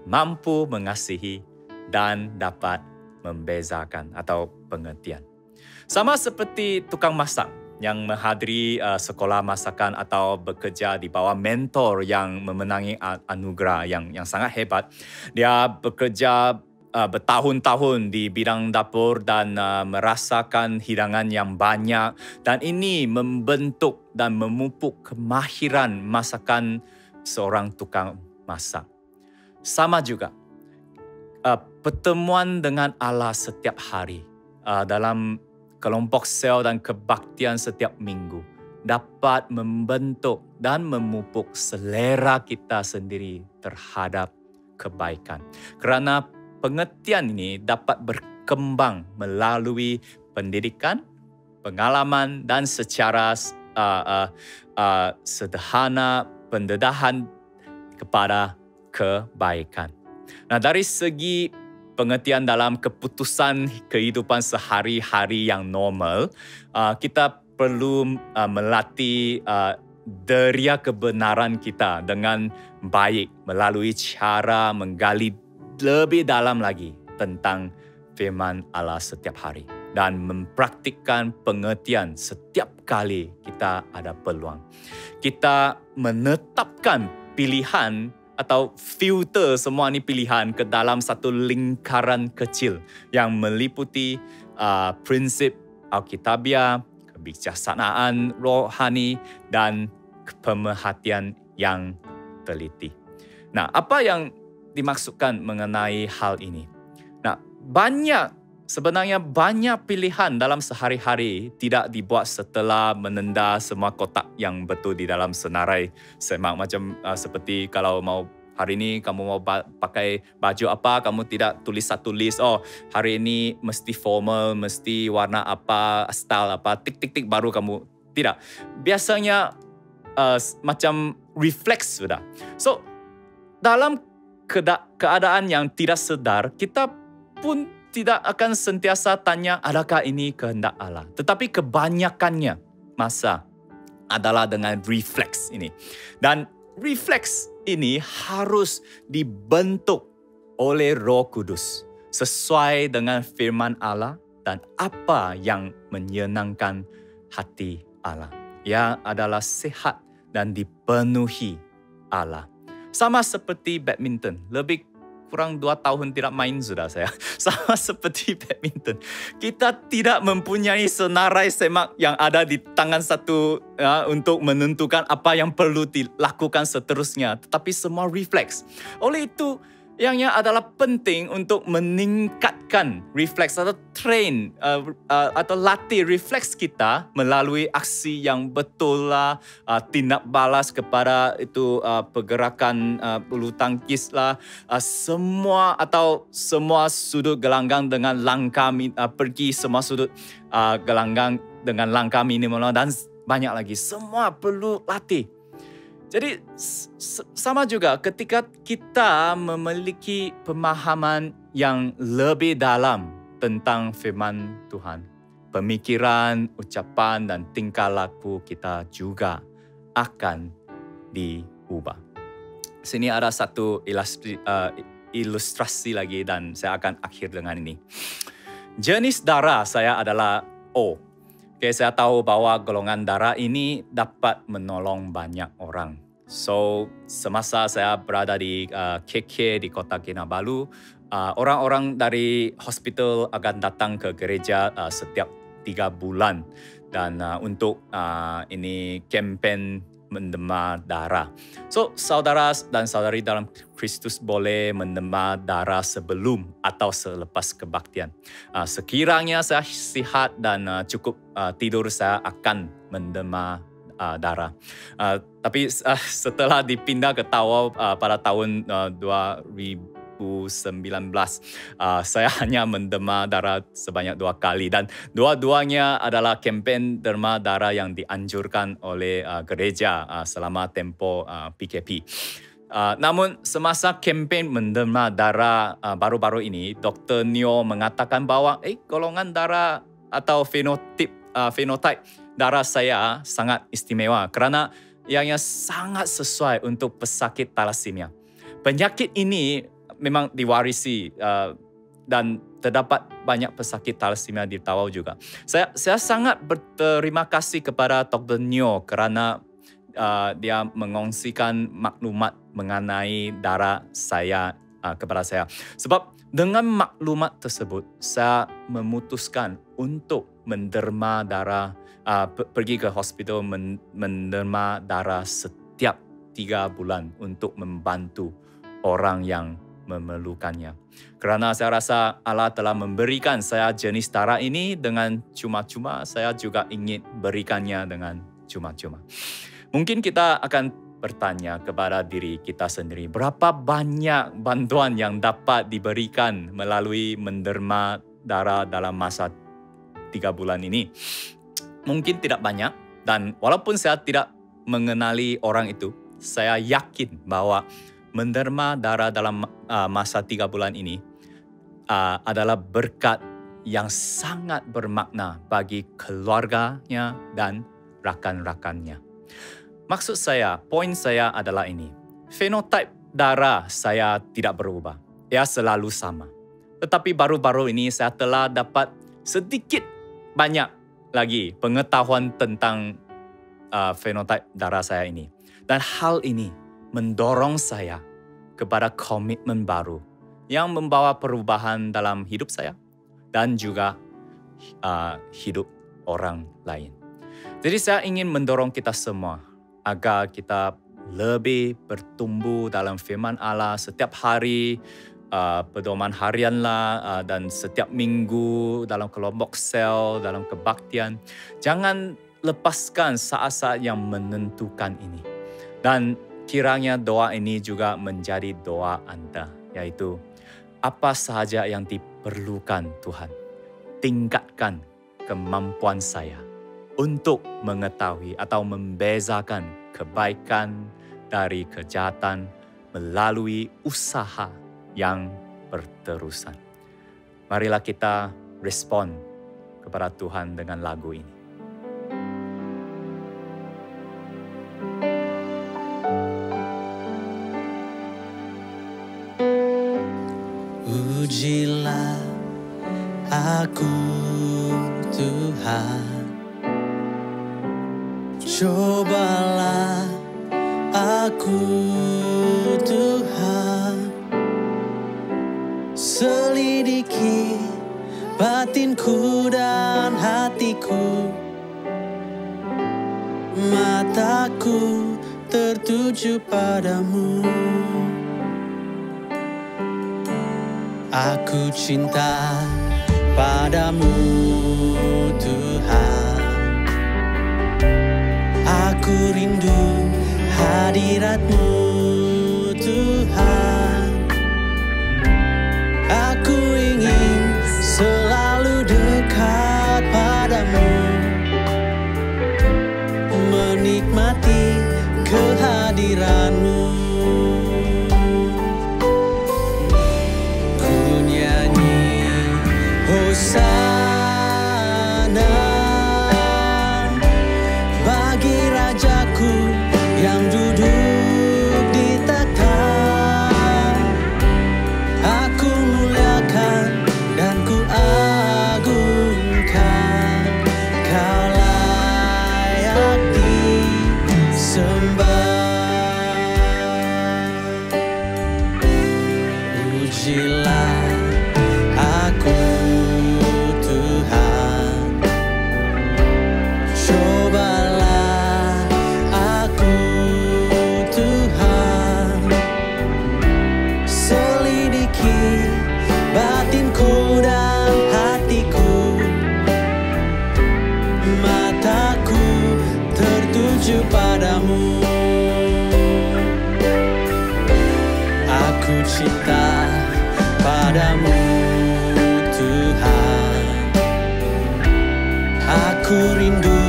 mampu mengasihi dan dapat membezakan atau pengertian. Sama seperti tukang masak yang menghadiri sekolah masakan atau bekerja di bawah mentor yang memenangi anugerah yang sangat hebat. Dia bekerja bertahun-tahun di bidang dapur dan merasakan hidangan yang banyak. Dan ini membentuk dan memupuk kemahiran masakan seorang tukang masak. Sama juga, pertemuan dengan Allah setiap hari dalam kelompok sel dan kebaktian setiap minggu dapat membentuk dan memupuk selera kita sendiri terhadap kebaikan. Kerana pengertian ini dapat berkembang melalui pendidikan, pengalaman dan secara sederhana pendedahan kepada kebaikan. Nah, dari segi pengertian dalam keputusan kehidupan sehari-hari yang normal, kita perlu melatih deria kebenaran kita dengan baik melalui cara menggali lebih dalam lagi tentang firman Allah setiap hari dan mempraktikkan pengertian setiap kali kita ada peluang. Kita menetapkan pilihan atau filter semua ni pilihan ke dalam satu lingkaran kecil yang meliputi prinsip Alkitabiah, kebijaksanaan rohani dan pemerhatian yang teliti. Nah, apa yang dimaksudkan mengenai hal ini? Nah, sebenarnya banyak pilihan dalam sehari-hari tidak dibuat setelah menenda semua kotak yang betul di dalam senarai semak. Macam seperti kalau mau hari ini kamu mau pakai baju apa, kamu tidak tulis satu list, oh hari ini mesti formal, mesti warna apa, style apa, tik-tik-tik baru kamu. Tidak. Biasanya macam refleks sudah. So, dalam keadaan yang tidak sedar, kita pun tidak akan sentiasa tanya adakah ini kehendak Allah. Tetapi kebanyakannya masa adalah dengan refleks ini. Dan refleks ini harus dibentuk oleh Roh Kudus sesuai dengan firman Allah dan apa yang menyenangkan hati Allah. Ia adalah sehat dan dipenuhi Allah. Sama seperti badminton, lebih kurang 2 tahun tidak main sudah saya. Sama seperti badminton. Kita tidak mempunyai senarai semak yang ada di tangan satu untuk menentukan apa yang perlu dilakukan seterusnya. Tetapi semua refleks. Oleh itu, Yangnya adalah penting untuk meningkatkan refleks atau train atau latih refleks kita melalui aksi yang betul lah, tindak balas kepada itu pergerakan bulu tangkis lah, semua sudut gelanggang dengan langkah pergi semua sudut gelanggang dengan langkah minimal dan banyak lagi, semua perlu latih. Jadi sama juga ketika kita memiliki pemahaman yang lebih dalam tentang firman Tuhan, pemikiran, ucapan dan tingkah laku kita juga akan diubah. Sini ada satu ilustrasi lagi dan saya akan akhir dengan ini. Jenis darah saya adalah O. Oke, saya tahu bahwa golongan darah ini dapat menolong banyak orang. So, semasa saya berada di KK di Kota Kinabalu, orang-orang dari hospital akan datang ke gereja setiap 3 bulan dan untuk ini kempen mendema darah. So, saudara dan saudari dalam Kristus boleh mendema darah sebelum atau selepas kebaktian. Sekiranya saya sihat dan cukup tidur, saya akan mendema darah. Tapi setelah dipindah ke Tawau pada tahun 2019, saya hanya mendema darah sebanyak 2 kali dan dua-duanya adalah kempen derma darah yang dianjurkan oleh gereja selama tempoh PKP. Namun semasa kempen mendema darah baru-baru ini, Dr. Neo mengatakan bahwa golongan darah atau fenotype darah saya sangat istimewa kerana ianya sangat sesuai untuk pesakit thalassemia. Penyakit ini memang diwarisi dan terdapat banyak pesakit thalassemia di Tawau juga. Saya sangat berterima kasih kepada Dr. Neo kerana dia mengongsikan maklumat mengenai darah saya kepada saya. Sebab dengan maklumat tersebut, saya memutuskan untuk menderma darah, pergi ke hospital menderma darah setiap 3 bulan untuk membantu orang yang memerlukannya. Kerana saya rasa Allah telah memberikan saya jenis darah ini dengan cuma-cuma, saya juga ingin berikannya dengan cuma-cuma. Mungkin kita akan bertanya kepada diri kita sendiri, berapa banyak bantuan yang dapat diberikan melalui menderma darah dalam masa 3 bulan ini? Mungkin tidak banyak, dan walaupun saya tidak mengenali orang itu, saya yakin bahwa menderma darah dalam masa 3 bulan ini adalah berkat yang sangat bermakna bagi keluarganya dan rakan-rakannya. Maksud saya, poin saya adalah ini. Fenotype darah saya tidak berubah. Ia selalu sama. Tetapi baru-baru ini saya telah dapat sedikit banyak lagi pengetahuan tentang fenotype darah saya ini. Dan hal ini mendorong saya kepada komitmen baru yang membawa perubahan dalam hidup saya dan juga hidup orang lain. Jadi saya ingin mendorong kita semua agar kita lebih bertumbuh dalam firman Allah setiap hari, pedoman harian lah, dan setiap minggu dalam kelompok sel, dalam kebaktian. Jangan lepaskan saat-saat yang menentukan ini. Dan kiranya doa ini juga menjadi doa Anda, yaitu apa sahaja yang diperlukan Tuhan, tingkatkan kemampuan saya untuk mengetahui atau membezakan kebaikan dari kejahatan melalui usaha yang berterusan. Marilah kita respon kepada Tuhan dengan lagu ini. Ujilah aku Tuhan, cobalah aku Tuhan, selidiki batinku dan hatiku, mataku tertuju padamu. Aku cinta padamu Tuhan. Aku rindu hadirat-Mu Tuhan. Aku ingin selalu dekat padamu, menikmati kehadiran-Mu. Ku nyanyi Hosana bagi Rajaku yang duduk di takhta. Aku muliakan dan ku agungkan, Kau layak disembah. Pujilah aku Tuhan, cobalah aku Tuhan, selidiki batinku dan hatiku. Mataku tertuju padamu. Aku cinta padamu Tuhan. Aku rindu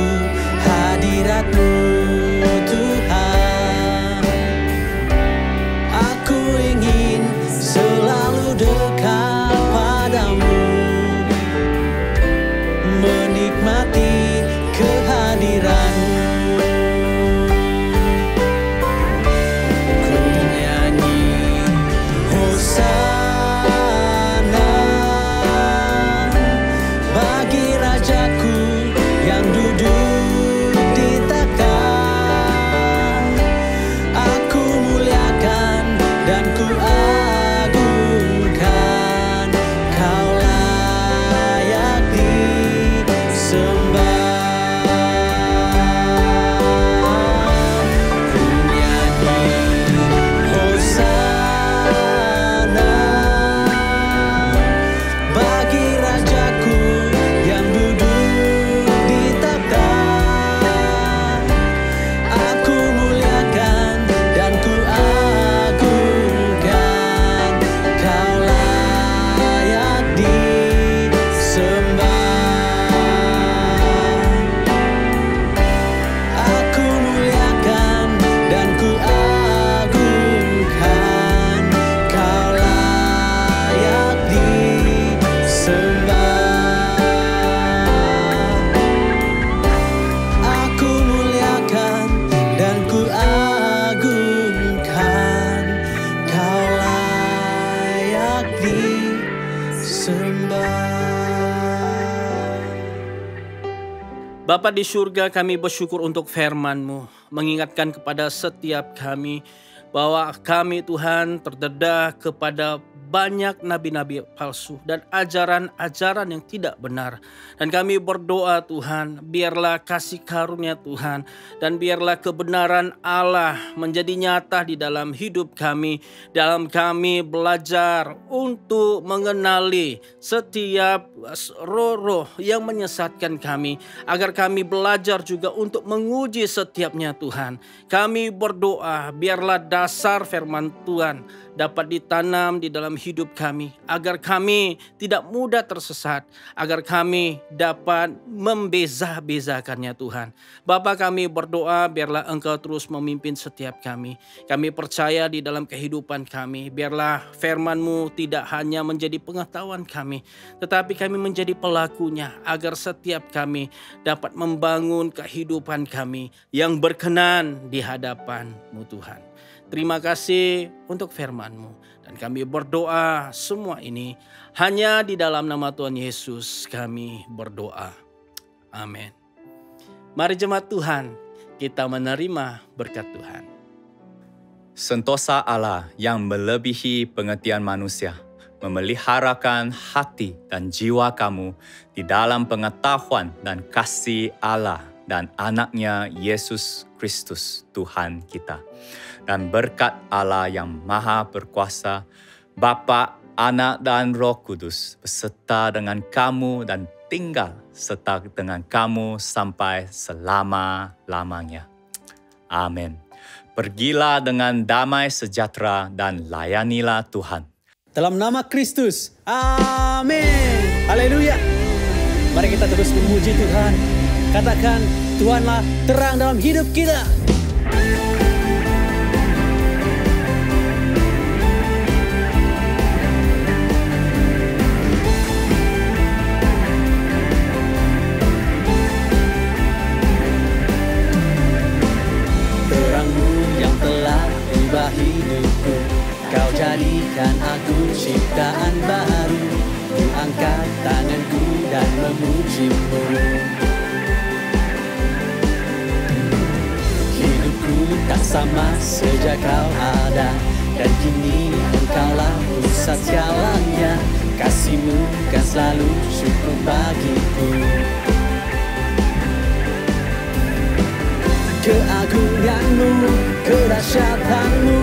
hadirat-Mu Tuhan. Aku ingin selalu dekat padamu, menikmati kehadiran-Mu. Ku nyanyi Hosana bagi Rajaku yang duduk di takhta. Aku muliakan dan ku agungkan, Kau layak disembah. Ku nyanyi Hosana bagi Rajaku yang duduk di takhta. Aku muliakan dan ku agungkan, Kau layak disembah. Aku muliakan dan ku agungkan, Kau layak disembah. Aku muliakan dan ku agungkan, Kau layak disembah. Bapa di surga, kami bersyukur untuk firman-Mu, mengingatkan kepada setiap kami bahwa kami Tuhan terdedah kepada banyak nabi-nabi palsu dan ajaran-ajaran yang tidak benar. Dan kami berdoa Tuhan, biarlah kasih karunia Tuhan dan biarlah kebenaran Allah menjadi nyata di dalam hidup kami. Dalam kami belajar untuk mengenali setiap roh-roh yang menyesatkan kami, agar kami belajar juga untuk menguji setiapnya Tuhan. Kami berdoa biarlah dasar firman Tuhan dapat ditanam di dalam hidup kami, agar kami tidak mudah tersesat, agar kami dapat membeza-bezakannya Tuhan. Bapa, kami berdoa biarlah Engkau terus memimpin setiap kami. Kami percaya di dalam kehidupan kami, biarlah firman-Mu tidak hanya menjadi pengetahuan kami, tetapi kami menjadi pelakunya, agar setiap kami dapat membangun kehidupan kami yang berkenan di hadapan-Mu Tuhan. Terima kasih untuk firman-Mu. Dan kami berdoa semua ini hanya di dalam nama Tuhan Yesus kami berdoa. Amin. Mari jemaat Tuhan, kita menerima berkat Tuhan. Sentosa Allah yang melebihi pengertian manusia, memeliharakan hati dan jiwa kamu di dalam pengetahuan dan kasih Allah dan anaknya Yesus Kristus Tuhan kita. Dan berkat Allah yang maha berkuasa, Bapa Anak dan Roh Kudus beserta dengan kamu dan tinggal serta dengan kamu sampai selama-lamanya. Amin. Pergilah dengan damai sejahtera dan layanilah Tuhan. Dalam nama Kristus. Amin. Haleluya. Mari kita terus memuji Tuhan. Katakan, Tuhanlah terang dalam hidup kita. Terangmu yang telah ubah hidupku, Kau jadikan aku ciptaan baru. Ku angkat tanganku dan memuji-Mu. Hidupku tak sama sejak Kau ada, dan kini Engkaulah pusat segalanya. Kasih-Mu kan selalu cukup bagiku. Keagungan-Mu, kedahsyatan-Mu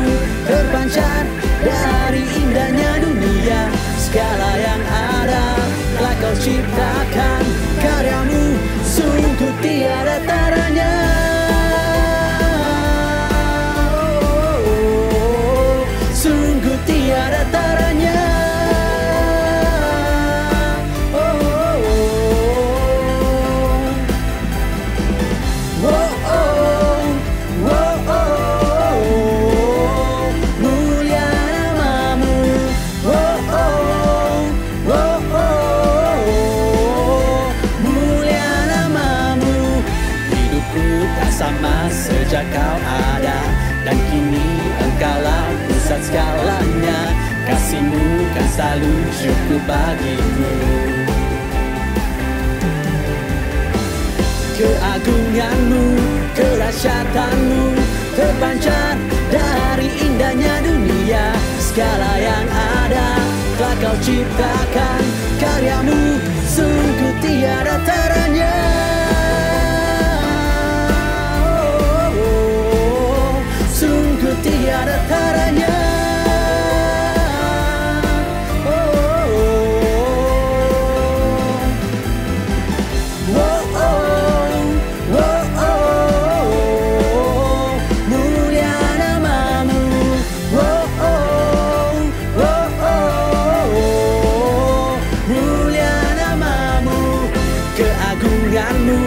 terpancar dari indahnya dunia. Segala yang ada telah Kau ciptakan, karya-Mu sungguh tiada taranya. Sungguh tiada taranya. Sejak Kau ada, dan kini Engkaulah pusat segalanya. Kasih-Mu kan selalu cukup bagiku. Keagungan-Mu, kedahsyatan-Mu terpancar dari indahnya dunia. Segala yang ada telah Kau ciptakan, karya-Mu sungguh tiada taranya. Sungguh tiada taranya. Mulia nama-Mu. Mulia nama-Mu. Keagungan-Mu,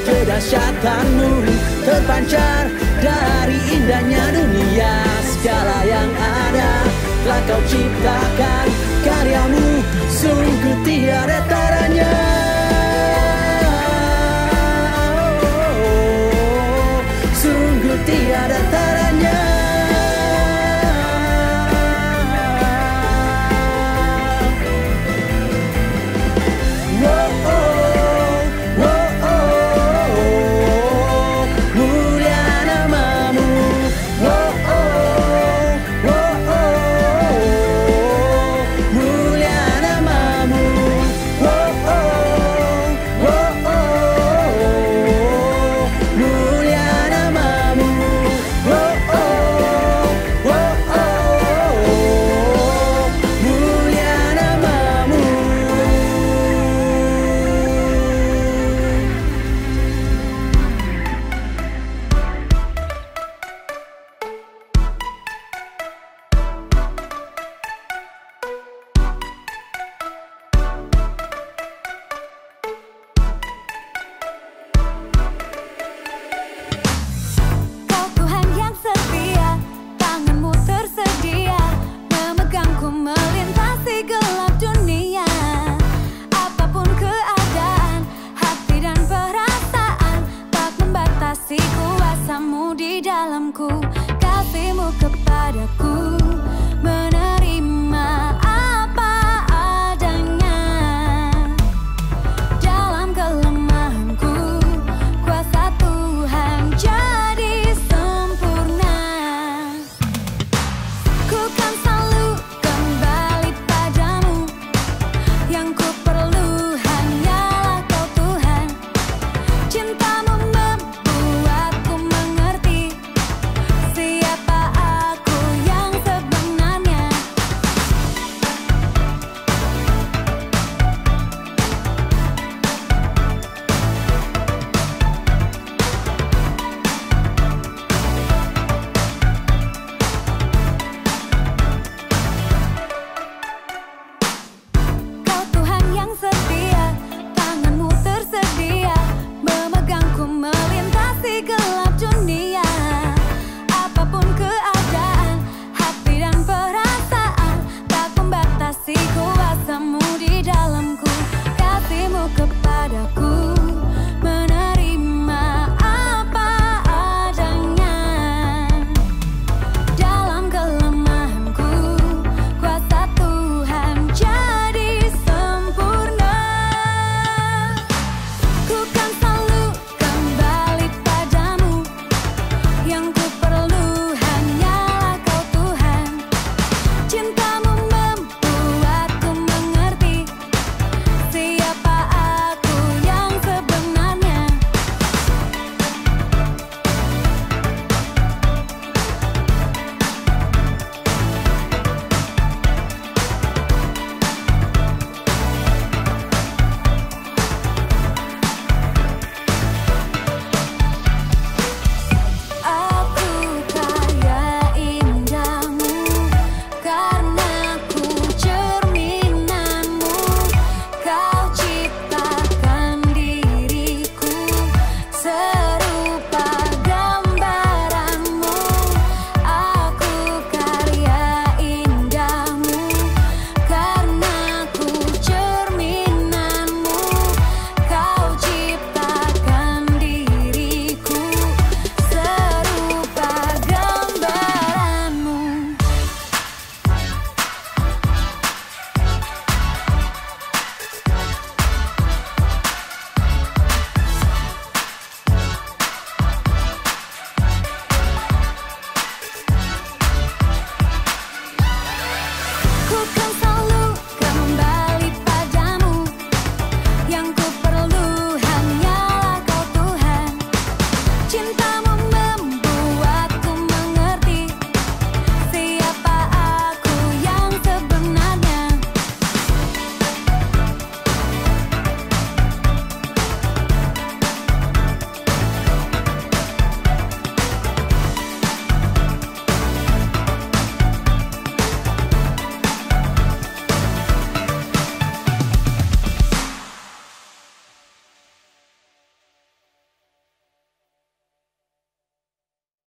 kedahsyatan-Mu terpancar dari indahnya dunia. Segala yang ada telah Kau ciptakan, karya-Mu sungguh tiada taranya. Sungguh tiada taranya. Kuasa-Mu di dalamku, kasih-Mu kepadaku.